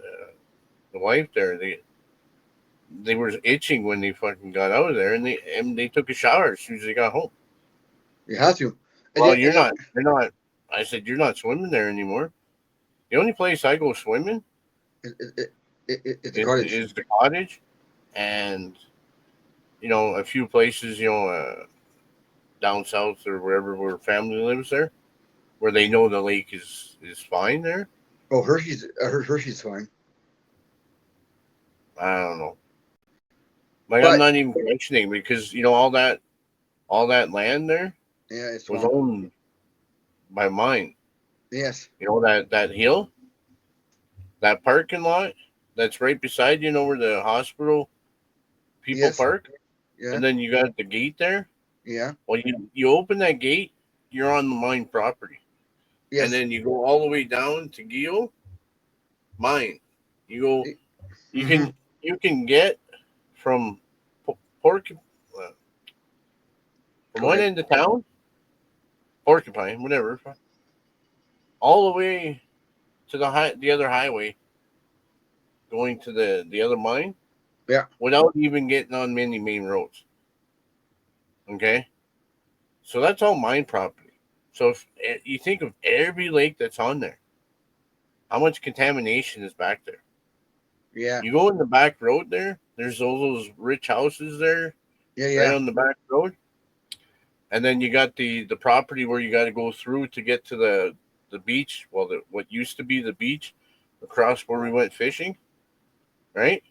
the wife there, they were itching when they fucking got out of there, and they took a shower as soon as they got home. you have to, Well, and you're then not. You're not. I said you're not swimming there anymore. The only place I go swimming it's a cottage, is the cottage, and a few places, down south or wherever where family lives there, where they know the lake is fine there. oh Hershey's fine, I don't know. Like I'm but not even questioning because all that land there yeah, it's was swamp, owned by mine. yes, That hill, that parking lot that's right beside where the hospital people yes, park, yeah, and then you got the gate there. yeah, Well, you open that gate, you're on the mine property, and yes, then you go all the way down to Geo mine. You go, you mm-hmm, can get from Pork from go one ahead, end of town, Porcupine, whatever, all the way to the other highway, going to the other mine, yeah, without even getting on many main roads. Okay, so that's all mine property. So if you think of every lake that's on there, how much contamination is back there? yeah, You go in the back road there. There's all those rich houses there, yeah, right yeah, on the back road, and then you got the property where you got to go through to get to the beach. Well, what used to be the beach, across where we went fishing, right?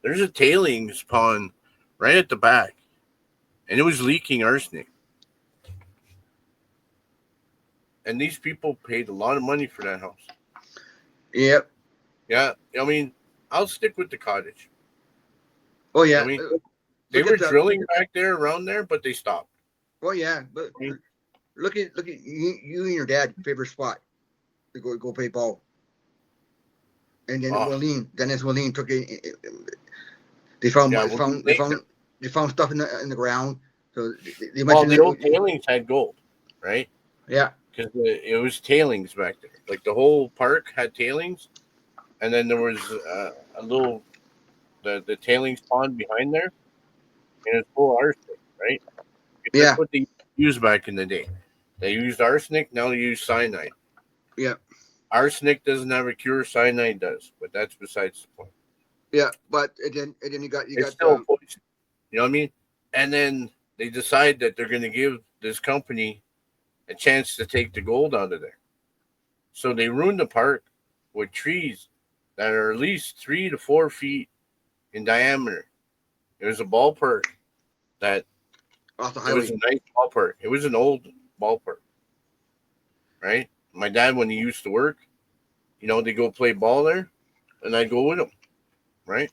There's a tailings pond right at the back, and it was leaking arsenic. And these people paid a lot of money for that house. yep, Yeah, I mean, I'll stick with the cottage. oh I yeah, mean, they look were at the, drilling back there around there, but they stopped. oh yeah, but I mean, look at you and your dad favorite spot to go play ball. And then oh Dennis Willeen took it. yeah, well, They found stuff in the ground. So they well, mentioned the it. old tailings had gold, right? Yeah, Because it was tailings back there. Like the whole park had tailings, and then there was a little the tailings pond behind there, and it's full of arsenic, right? That's yeah, what they used back in the day. They used arsenic. Now they use cyanide. yeah, Arsenic doesn't have a cure. Cyanide does, but that's besides the point. yeah. But and then you It's got still poison. You know what I mean? And then they decide that they're going to give this company a chance to take the gold out of there. So they ruined the park with trees that are at least 3 to 4 feet in diameter. It was a ballpark that Off the it was highway. a nice ballpark. It was an old ballpark, right? My dad, when he used to work, they go play ball there, and I'd go with him, right?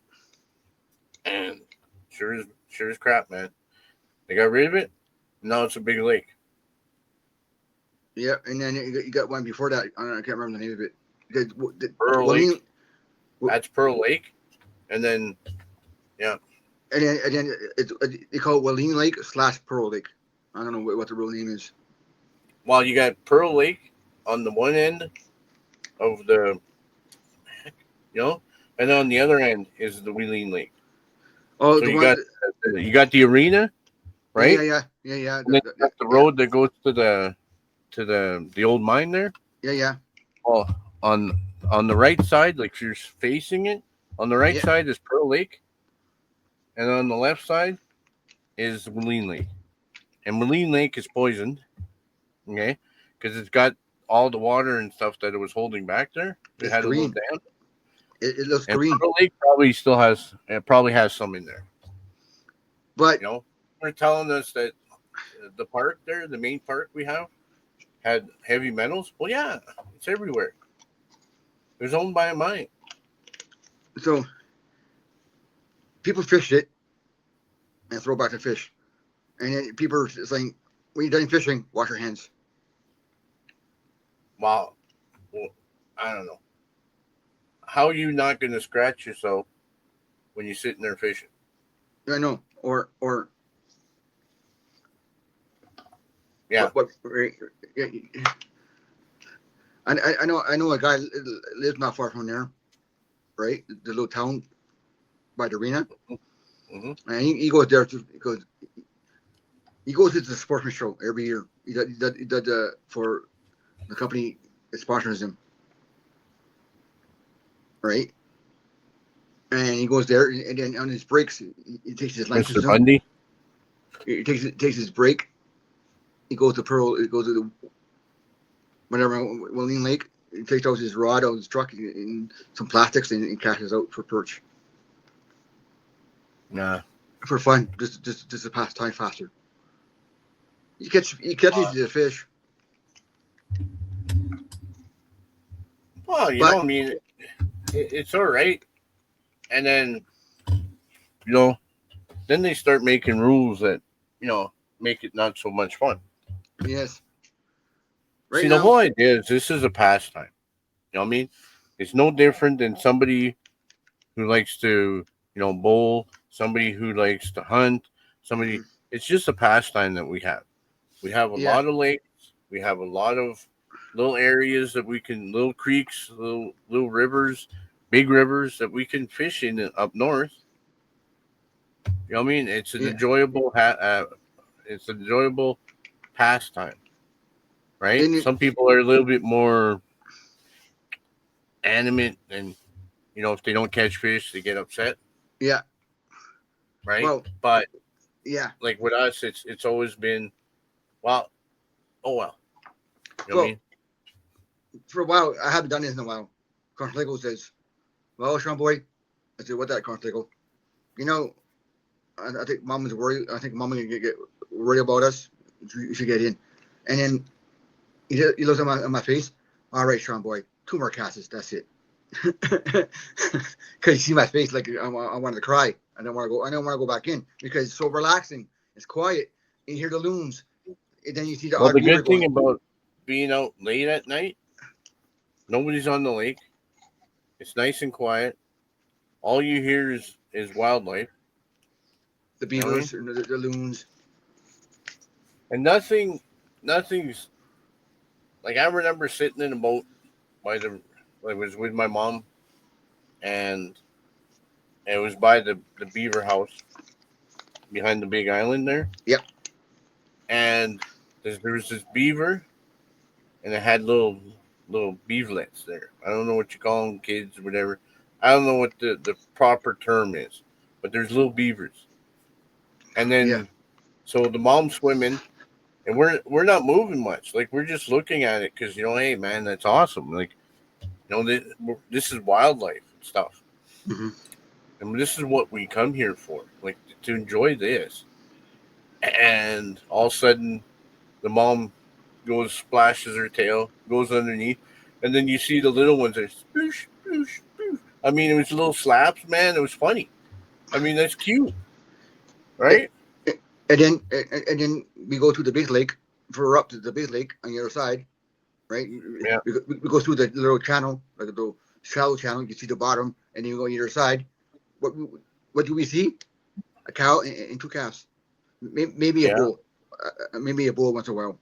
And sure as crap, man. They got rid of it. Now it's a big lake. Yeah, and then you got one before that. I can't remember the name of it. Pearl Walleye, Lake. That's Pearl Lake, and then yeah, and then they call it Walleye Lake / Pearl Lake. I don't know what the real name is. while you got Pearl Lake on the one end of the, and on the other end is the Wheeling Lake. Oh, So the you one. got the arena, Yeah, right? yeah. And then you got the road that goes to the old mine there. Yeah. Oh, on on the right side, like if you're facing it, on the right Yeah. side is Pearl Lake, and on the left side is Wheeling Lake. And Wheeling Lake is poisoned, okay, because it's got all the water and stuff that it was holding back there. It It's had a little green. dam. It looks And green. Pearl Lake probably has some in there. But They're telling us that the park there, the main park we have, had heavy metals. Well, yeah, it's everywhere. It was owned by a mine. so people fish it and throw back the fish, and then people are saying, "When you're done fishing, wash your hands." Wow. Well, I don't know. How are you not going to scratch yourself when you're sitting there fishing? I know. Or Yeah. what? Yeah, I know a guy lives not far from there, right? The little town by the arena, Mm-hmm. and he goes there because he goes to the sportsman show every year. He does for the company that sponsors him, right? And he goes there, and then on his breaks, he takes his lunch Mr. with him. Bundy? He takes his break. He goes to Pearl. He goes to the whatever Walleye Lake. He takes out his rod out of his truck and some plastics and casts out for perch Nah. for fun, just to pass time faster. He catches the fish, Well, but I mean, it's all right. And then, you know, then they start making rules that, make it not so much fun. yes, right See, the now, whole idea is this is a pastime. You know what I mean? It's no different than somebody who likes to, bowl, somebody who likes to hunt, somebody. mhm, It's just a pastime that we have. We have a yeah, lot of lakes. We have a lot of little areas that little creeks, little rivers, big rivers that we can fish in up north. You know what I mean? yeah, It's an enjoyable pastime, right? and Some people are a little bit more animate, and if they don't catch fish, they get upset, yeah, right? well, But yeah, like with us, it's always been, well, oh well. You know what I well, mean? for a while, I haven't done this in a while. Cartligo says, "Well, Sean boy," I said, "What that Cartligo? You know, I think mom is worried. I think mom is gonna get worried about us. You should get in." And then he looks at my face. All right, Sean boy, 2 more casts. That's it. Because you see my face, like I wanted to cry. I don't want to go. I don't want to go back in because it's so relaxing. It's quiet. You hear the loons, and then you see the Well, odd the beaver good thing going. about being out late at night, nobody's on the lake. It's nice and quiet. All you hear is wildlife. The You know what I mean? beavers and the loons. And nothing's like I remember sitting in a boat I was with my mom, and it was by the beaver house behind the big island there. Yep. And there was this beaver, and it had little beaverlets there. I don't know what you call them, kids or whatever. I don't know what the proper term is, but there's little beavers. And Yeah. then so the mom's swimming, and we're not moving much. Like we're just looking at it because hey man, that's awesome. Like this is wildlife and stuff. Mm-hmm. And this is what we come here for, like to enjoy this. And all of a sudden, the mom goes, splashes her tail, goes underneath, and then you see the little ones are sploosh, sploosh, sploosh. I mean, it was little slaps, man. It was funny. I mean, that's cute, It, right? and then we go to the big lake. For we're up to the big lake on the other side, right? Yeah, We go through the little channel, like the little shallow channel. You see the bottom, and then you go on either side. What what do we see? A cow and two calves. Maybe a yeah. bull. Maybe a bull once in a while.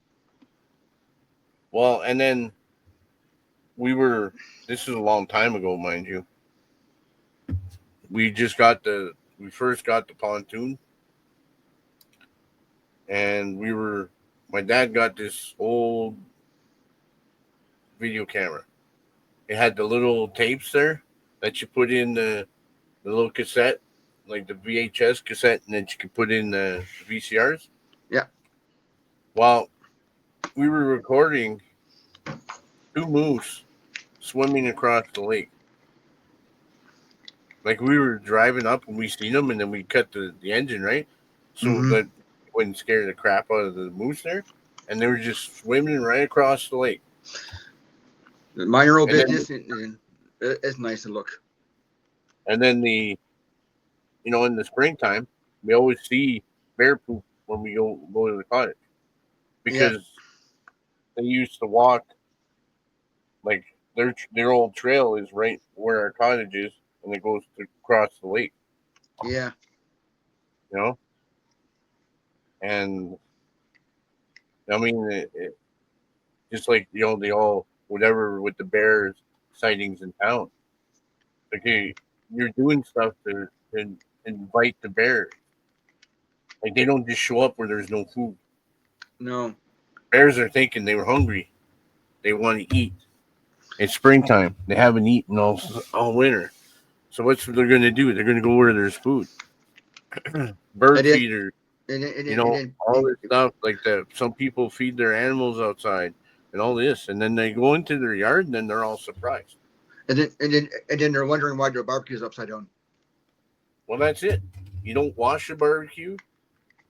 Well, and then we were. This is a long time ago, mind you. We just got the. We first got the pontoon, and we were. My dad got this old video camera. It had the little tapes there that you put in the little cassette, like the VHS cassette, and then you could put in the VCRs. Yeah, Well, we were recording two moose swimming across the lake. Like we were driving up and we seen them, and then we cut the engine right, so mm-hmm. that it wouldn't scare the crap out of the moose there, and they were just swimming right across the lake. Mind your own And then business, and it's nice to look. and then the in the springtime we always see bear poop when we go to the cottage Yeah, because they used to walk like their old trail is right where our cottage is, and it goes across the lake. yeah. You know, and I mean, just like they all whatever with the bears sightings in town. Like you're doing stuff to invite the bears. Like they don't just show up where there's no food. No, Bears are thinking they were hungry. They want to eat. It's springtime. They haven't eaten all winter. So what's they're going to do? They're going to go where there's food. and Bird then feeder, and then and then, and then all this stuff like that. Some people feed their animals outside and all this, and then they go into their yard and then they're all surprised. and then they're wondering why their barbecue is upside down. Well, that's it. You don't wash the barbecue,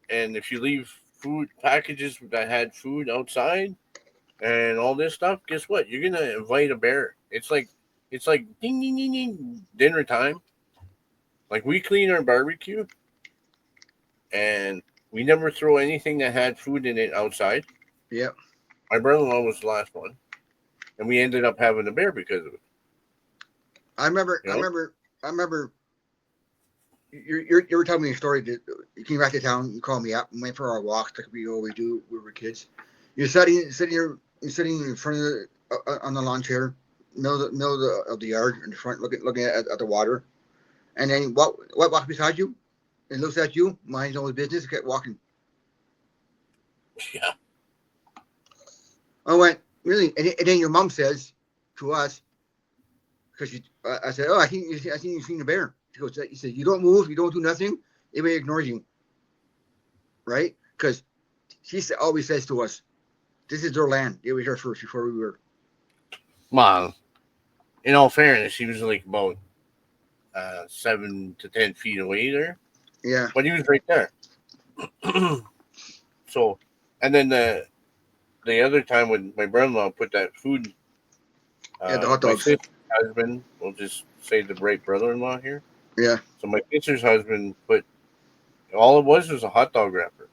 and if you leave food packages that had food outside and all this stuff, guess what? You're gonna invite a bear. It's like ding ding ding ding dinner time. Like we clean our barbecue and we never throw anything that had food in it outside. Yeah, My brother-in-law was the last one, and we ended up having a bear because of it. I remember. You I know? remember. I remember. You were telling me a story that you came back to town. You called me up and went for our walks like we always do. We were kids. You're sitting in front of on the lawn chair, middle of the yard in the front, looking at the water. And then what walks beside you and looks at you, minds his own business, kept walking. Yeah. I went, really? And then your mom says to us, because I said, oh, I think you've seen a bear. She goes, he said, you don't move, you don't do nothing, everybody ignores you, right? Because always says to us, this is their land. They were here first before we were. Well, in all fairness, he was like about 7 to 10 feet away there, Yeah, but he was right there. So, and then the other time when my brother-in-law put that food, yeah, the hot my dogs. sister's husband, we'll just say the right brother-in-law here. Yeah, So my sister's husband put all it was a hot dog wrapper,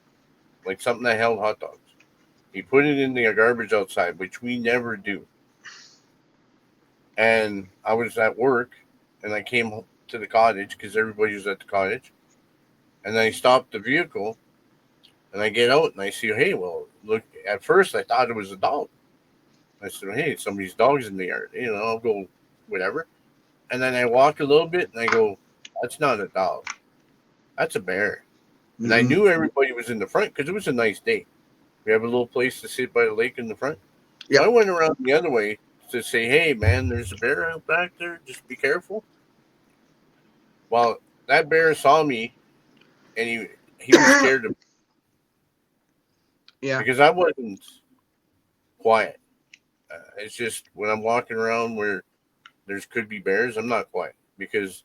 like something that held hot dogs. He put it in the garbage outside, which we never do. And I was at work, and I came to the cottage because everybody was at the cottage. And I stopped the vehicle, and I get out, and I see, hey, well, look. At first, I thought it was a dog. I said, hey, somebody's dog's in the yard. I'll go, whatever. And then I walk a little bit, and I go, that's not a dog. That's a bear. And I mm-hmm. knew everybody was in the front because it was a nice day. We have a little place to sit by the lake in the front. So I Yep. went around the other way to say, hey, man, there's a bear out back there. Just be careful. Well, that bear saw me, and he was scared of me Yeah, because I wasn't quiet. It's just when I'm walking around where there's could be bears, I'm not quiet because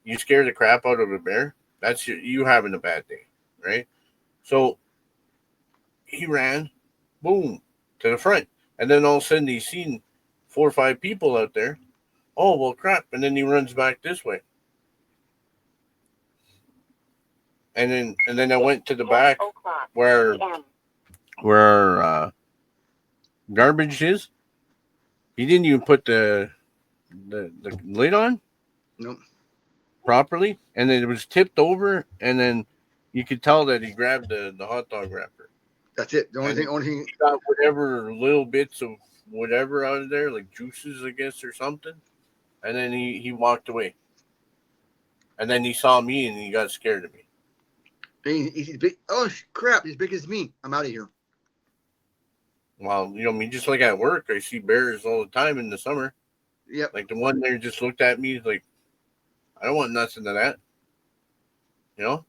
you scare the crap out of a bear, that's you having a bad day, right? So he ran, boom, to the front, and then all of a sudden he's seen 4 or 5 people out there. Oh well, crap! And then he runs back this way, and then I went to the back where garbage is. He didn't even put the lid on Nope. properly, and then it was tipped over, and then you could tell that he grabbed the hot dog wrapper. That's it. The And only thing. he got whatever little bits of whatever out of there, like juices, I guess, or something. And then he walked away. And then he saw me and he got scared of me. He's big. Oh crap! He's big as me. I'm out of here. Well, I mean, just like at work, I see bears all the time in the summer. Yep. Like the one there just looked at me like, I don't want nothing of that. You know?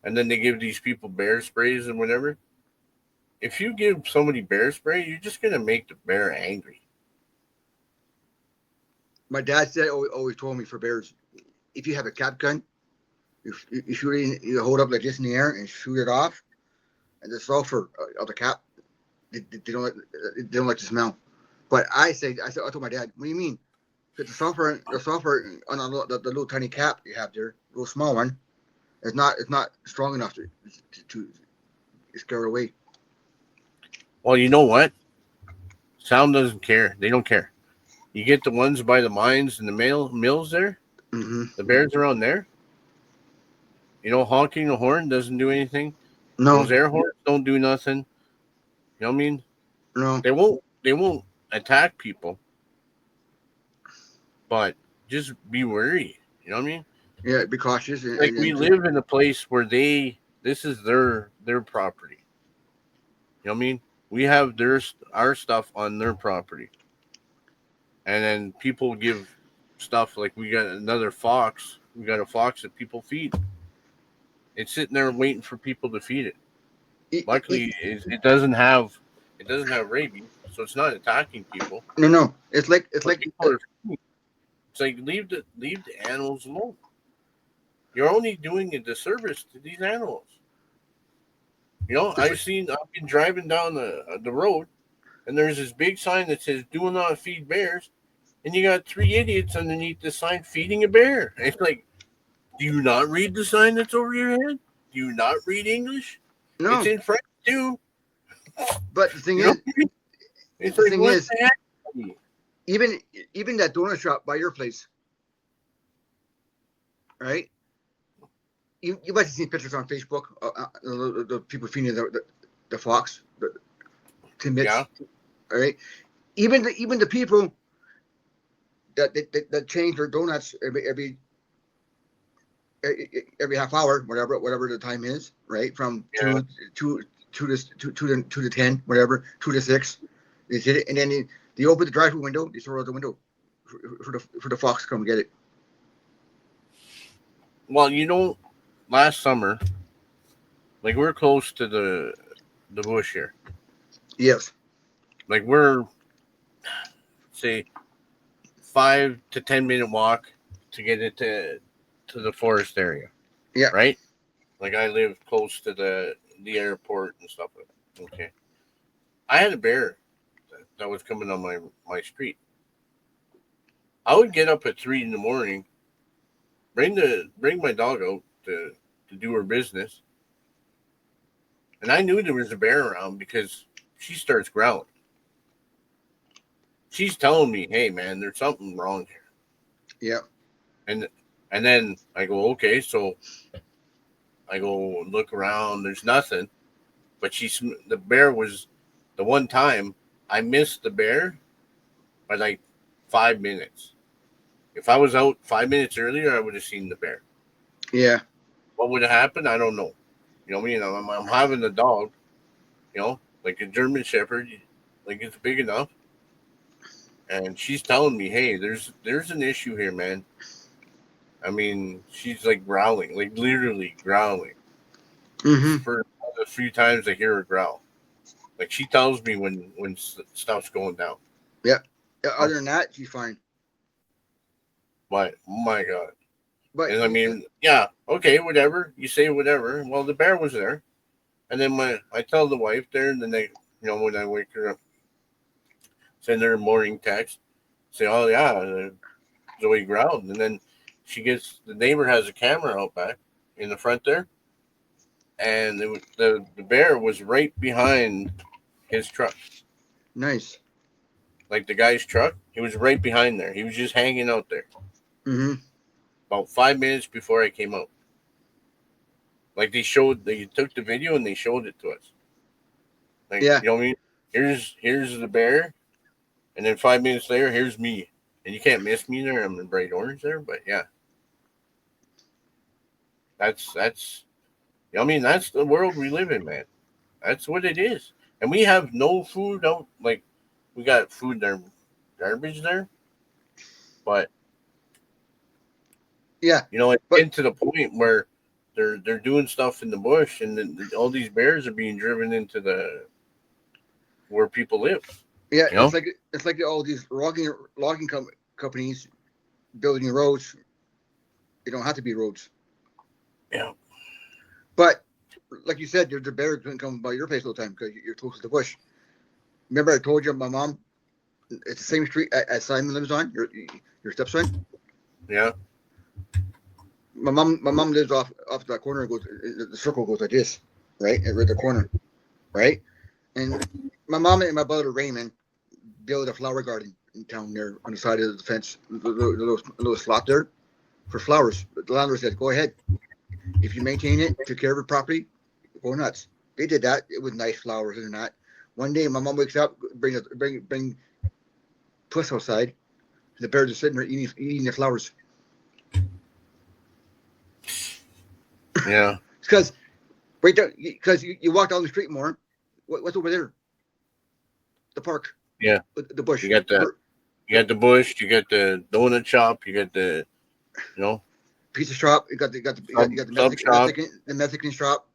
And then they give these people bear sprays and whatever. If you give somebody bear spray, you're just going to make the bear angry. My dad said always told me for bears, if you have a cap gun, you shoot it, you hold up like this in the air and shoot it off, and the sulfur of the cap, they don't like the smell. But I told my dad, what do you mean? The sulfur on the little tiny cap you have there, little small one, it's not strong enough to scare it away. Well, you know what? Sound doesn't care. They don't care. You get the ones by the mines and the mills there, the bears around there. Honking the horn doesn't do anything. No. Those air horns don't do nothing. You know what I mean? No. They won't attack people. But just be wary. You know what I mean? Yeah, be cautious. Like we live in a place where this is their property. You know what I mean? We have our stuff on their property. And then people give stuff like we got another fox. We got a fox that people feed. It's sitting there waiting for people to feed it. Luckily, it doesn't have rabies, so it's not attacking people. No. It's like leave the animals alone. You're only doing a disservice to these animals. I've been driving down the road, and there's this big sign that says "Do not feed bears," and you got 3 idiots underneath the sign feeding a bear. And it's like, do you not read the sign that's over your head? Do you not read English? No. It's in French too. But the thing is, it's the like, thing is, even that donut shop by your place, right? You might have seen pictures on Facebook. The people feeding the fox, the tidbits. Yeah. All right. Even the people that change their donuts every half hour, whatever the time is, right? From 2 to 10, whatever, 2 to 6. They hit it, and then they open the drive-through window. They throw out the window for the fox to come get it. Well, last summer, like we're close to the bush here. Yes. Like we're say 5 to 10 minute walk to get it to the forest area. Yeah. Right? Like I live close to the airport and stuff like that. Okay. I had a bear that was coming on my street. I would get up at 3 in the morning, bring my dog out to do her business. And I knew there was a bear around because she starts growling. She's telling me, hey man, there's something wrong here. Yeah. And then I go, okay, so I go look around, there's nothing. But the bear was the one time I missed the bear by like 5 minutes. If I was out 5 minutes earlier, I would have seen the bear. Yeah. What would have happened? I don't know. You know what I mean? I'm having a dog, like a German Shepherd, like it's big enough. And she's telling me, hey, there's an issue here, man. I mean, she's like growling, like literally growling. For a few times I hear her growl. Like she tells me when stuff's going down. Yeah. Other than that, she's fine. But oh my God. But And I mean, yeah, okay, whatever. You say whatever. Well, the bear was there. And then I tell the wife there, and then when I wake her up, send her a morning text, say, oh, yeah, Zoe growled. And then the neighbor has a camera out back in the front there. And the bear was right behind his truck. nice. Like the guy's truck, he was right behind there. He was just hanging out there. Mm-hmm. About 5 minutes before I came out. Like they took the video and they showed it to us. Like, Yeah. you know what I mean? Here's the bear, and then 5 minutes later, here's me. And you can't miss me there. I'm in bright orange there, but yeah. That's you know what I mean, that's the world we live in, man. That's what it is. And we have no food out, like we got food there, garbage there. But Yeah. you know, it's But getting to the point where they're doing stuff in the bush, and then all these bears are being driven into the where people live. yeah, You know, it's like all these logging companies building roads. They don't have to be roads. yeah, But like you said, the bear couldn't come by your place all the time because you're close to the bush. Remember, I told you my mom. It's the same street as Simon lives on. Your stepson. yeah, My mom lives off that corner. Goes the circle goes like this, right? At the corner, right? And my mom and my brother Raymond built a flower garden in town there on the side of the fence, the little slot there for flowers. The landlord said, "Go ahead. If you maintain it, take care of it properly, go nuts." They did that. It was nice flowers and that. One day, my mom wakes up, bring Puss outside. The bears are sitting there eating the flowers. yeah, Because right there, because you walk down the street more. What's over there? The park, yeah. the bush. You got the bush, you got the donut shop, you got you know Pizza shop. You got sub shop, The Mexican shop.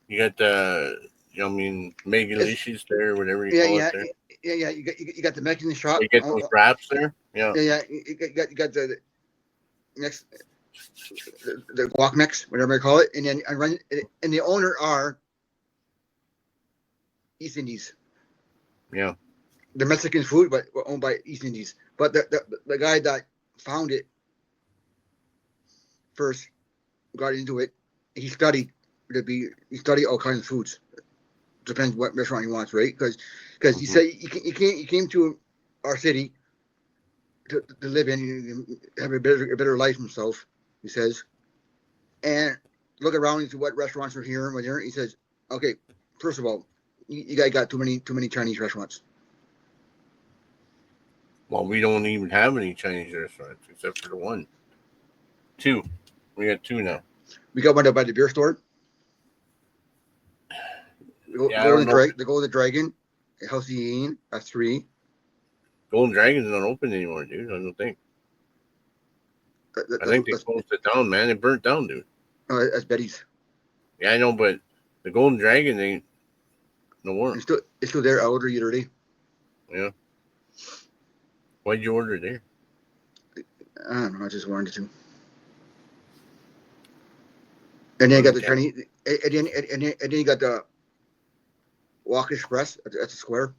you got I mean It's Megalicious there, whatever you yeah, call it yeah, there. yeah, yeah. You got the Mexican shop. You get those wraps there, yeah, Yeah, yeah. You got the next the guac mix, whatever I call it, and then I run and the owner are East Indies. yeah. The Mexican food, but owned by East Indies. But the guy that found it first got into it. He studied he studied all kinds of foods. Depends what restaurant he wants, right? Because he Mm-hmm. said he came to our city to live in, have a better life himself. He says, and look around into what restaurants are here and there. He says, okay, first of all, you guys got too many Chinese restaurants. Well, we don't even have any Chinese restaurants except for the one, two. We got two now. We got one by the beer store. Yeah, I don't know. The Golden Dragon, House of Yin, that's 3. Golden Dragon's not open anymore, dude. I don't think. I think they closed it down, man. It burnt down, dude. That's Betty's. Yeah, I know, but the Golden Dragon ain't no more. It's still there. I ordered it today. Yeah. Why'd you order there? I don't know. I just wanted to. And then you got the Chinese. And then you got the Walk Express at the square.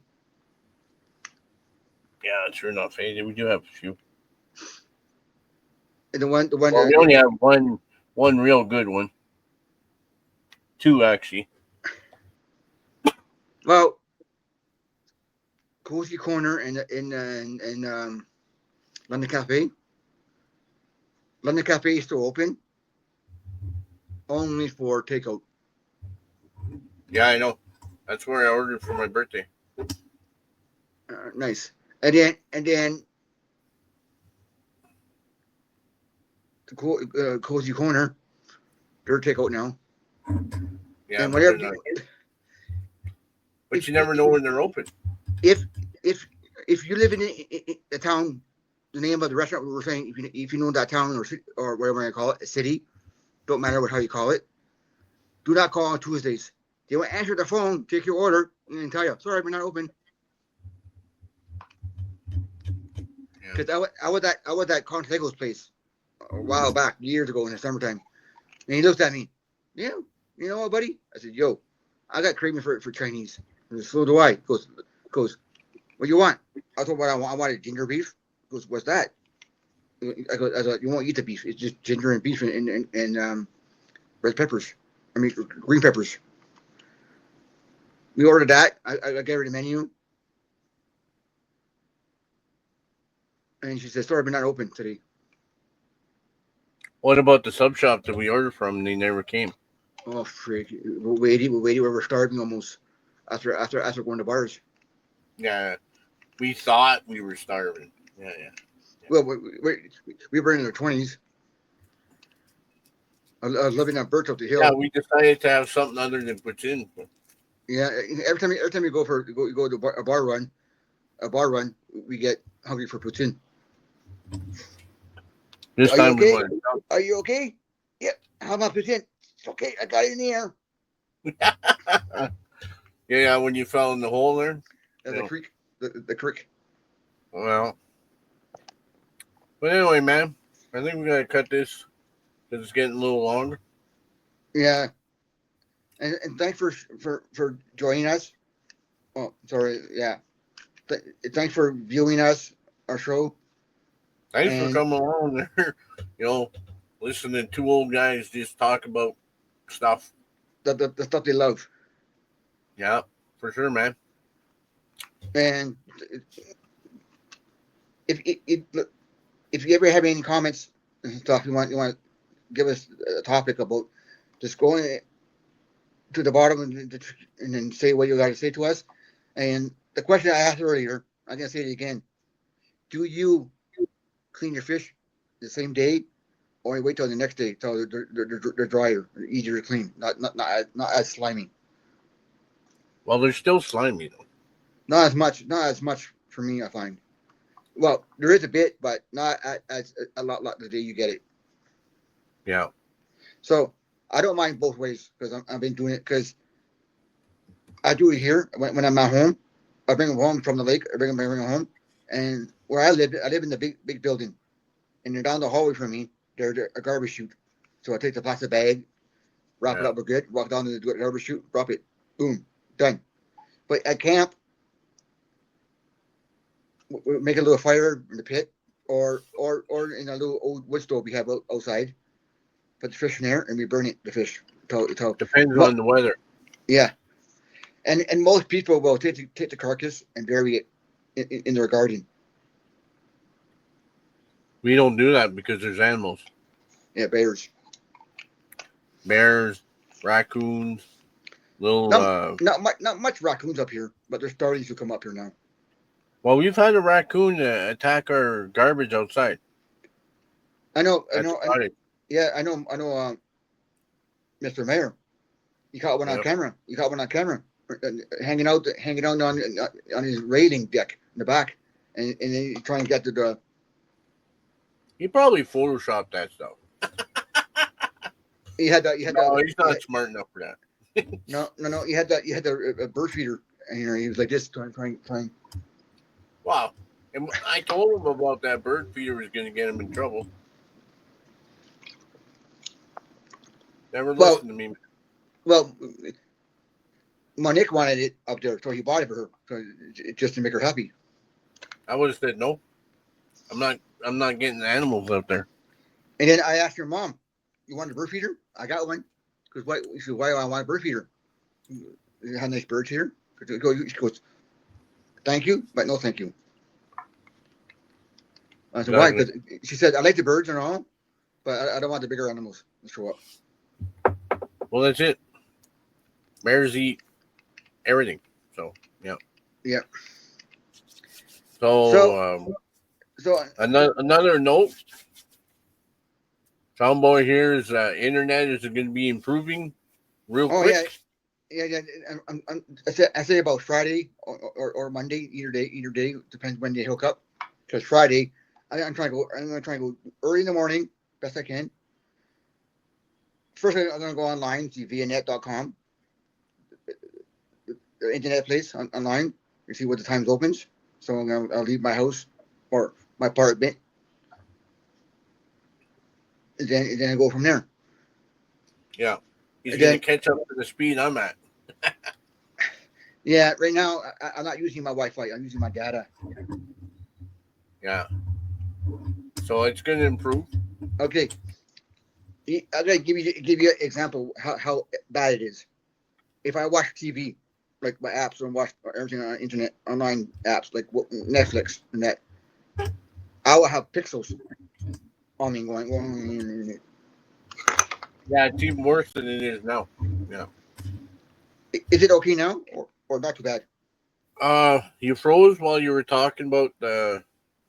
Yeah, sure enough. Hey, we do have a few. And the one. Well, we only have one real good one. Two actually. Well, Cozy Corner in London Cafe. London Cafe is still open, only for takeout. Yeah, I know. That's where I ordered for my birthday. Nice. And then the Cozy Corner, they're takeout now. Yeah, and but whatever. But you never know when they're open. If you live in a town, the name of the restaurant we were saying, if you know that town or whatever I call it, a city, don't matter how you call it, do not call on Tuesdays. They will answer the phone, take your order, and then tell you, sorry, we're not open. Because I was at Contego's place a while back, years ago in the summertime, and he looked at me. Yeah, you know what, buddy? I said, yo, I got craving for Chinese. He goes, so do I. Goes, what do you want? I told him what I want. I wanted ginger beef. He goes, what's that? I thought you won't eat the beef. It's just ginger and beef and red peppers. I mean green peppers. We ordered that. I gave her the menu, and she said, "Sorry, we're not open today." What about the sub shop that we ordered from? They never came. Oh freak! We're waiting. We're starving almost after going to bars. Yeah, we thought we were starving. Yeah. Well, we were in our 20s. I was living on Birch up the Yeah, hill. we decided to have something other than poutine. Yeah, every time you go to a bar run, we get hungry for poutine. This Are you time we okay? went. Are you okay? Yep. How about poutine? It's okay. I got it in the air. Yeah, when you fell in the hole there. The creek, the creek. Well, but anyway, man, I think we gotta cut this because it's getting a little longer. Yeah, and thanks for joining us. Oh, sorry. Yeah. Thanks for viewing our show. Thanks for And coming along there. Listening to two old guys just talk about stuff. the stuff they love. Yeah, for sure, man. And if you ever have any comments and stuff, you want to give us a topic about, just go to the bottom and then say what you got to say to us. And the question I asked earlier, I'm gonna say it again: do you clean your fish the same day, or you wait till the next day till they're drier, easier to clean, not as slimy? Well, they're still slimy though. Not as much for me, I find. Well, there is a bit, but not as a lot the day you get it. Yeah. So I don't mind both ways because I've been doing it, because I do it here when I'm at home. I bring them home from the lake. I bring them home, and where I live in the big building, and they're down the hallway from me. There's a garbage chute, so I take the plastic bag, wrap it up good, walk down to the garbage chute, drop it, boom, done. But at camp, we make a little fire in the pit, or in a little old wood stove we have outside. Put the fish in there, and we burn it. The fish. Depends on the weather. Yeah, and most people will take the carcass and bury it in their garden. We don't do that because there's animals. Yeah, bears. Bears, raccoons, little. Not much raccoons up here, but there's starting to come up here now. Well, we've had a raccoon attack our garbage outside. I know. Yeah, I know. Mr. Mayor, he caught one on camera. Hanging out on his railing deck in the back, and then trying to get to the. He probably photoshopped that stuff. He had No, he's not smart enough for that. No. He had the bird feeder, and he was like this, trying. Wow. And I told him about that bird feeder was going to get him in trouble. Never listened to me. Well, Monique wanted it up there, so he bought it for her, just to make her happy. I would have said no. I'm not getting the animals out there. And then I asked her mom, "You want a bird feeder?" I got one. Because why do I want a bird feeder? You have nice birds here. She goes, "Thank you, but no thank you." I said, "Why?" Because she said, "I like the birds and all, but I don't want the bigger animals to show up." Well, that's it. Bears eat everything. So, yeah. Yeah. So another note. Soundboy here is internet is going to be improving real quick. Yeah. I say about Friday or Monday, either day, depends when they hook up. Because Friday, I'm going to try to go early in the morning, best I can. First, I'm going to go online, see vianet.com, the internet place online, and see what the times opens. So I'll leave my house, or my apartment, and then I go from there. Yeah. He's And going then to catch up to the speed I'm at. yeah, right now I'm not using my Wi-Fi. I'm using my data. Yeah. So it's going to improve. Okay, I'm gonna give you an example how bad it is. If I watch TV, like my apps and watch everything on internet, online apps like Netflix and that, I will have pixels on me going. Yeah, it's even worse than it is now. Yeah. Is it okay now or not too bad? You froze while you were talking about the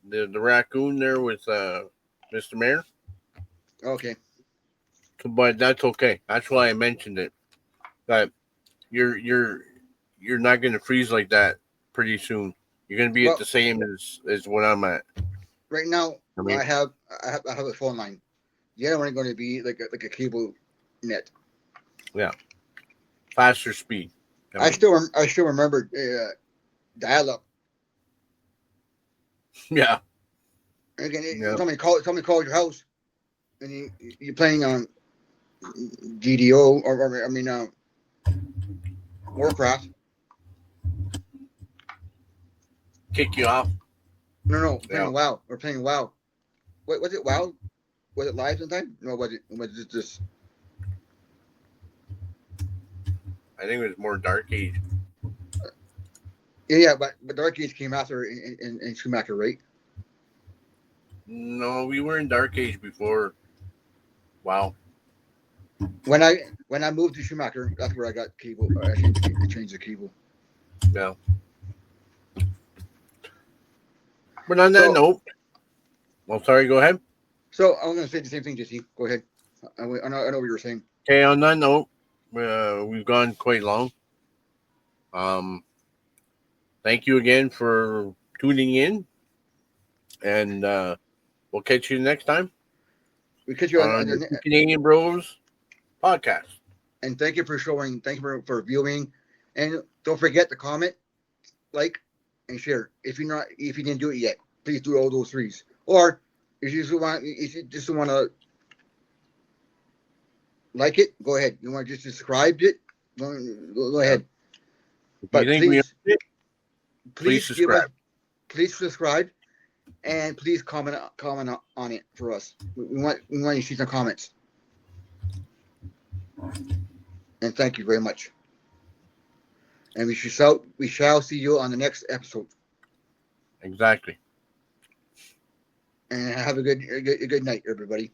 raccoon there with Mr. Mayor. Okay. But that's okay. That's why I mentioned it. That you're you're you're not going to freeze like that pretty soon. You're going to be at Well, the same as what I'm at. right now I mean, I have a phone line. The other one is going to be like a cable net. yeah, faster speed. I mean, I still remember dial up. yeah, Again, yeah. somebody called your house and you're playing on GDO or I mean Warcraft. Kick you off. No, Yeah, playing WoW. We're playing WoW. What was it? WoW? Was it live sometime? No, was it just? I think it was more Dark Age. Yeah, but Dark Age came after in Schumacher, right? No, we were in Dark Age before. Wow. When I moved to Schumacher, that's where I got cable. I changed the cable. Yeah. But on that So note, well, sorry. Go ahead. so I'm gonna say the same thing, Jesse. Go ahead. I know what you were saying. Okay. On that note, we've gone quite long. Um, thank you again for tuning in, and we'll catch you next time We catch you on the Two Canadian Bros podcast. and thank you for showing. Thank you for viewing, and don't forget to comment, like, and share. If you didn't do it yet, please do all those threes. Or if you just want to like it, go ahead. You want to just subscribe it, go Yeah. ahead. If you But think we earned it, please please give us, subscribe. please subscribe, and please comment on it for us. We want you to see some comments. And thank you very much. And we shall see you on the next episode. Exactly. And have a good night, everybody.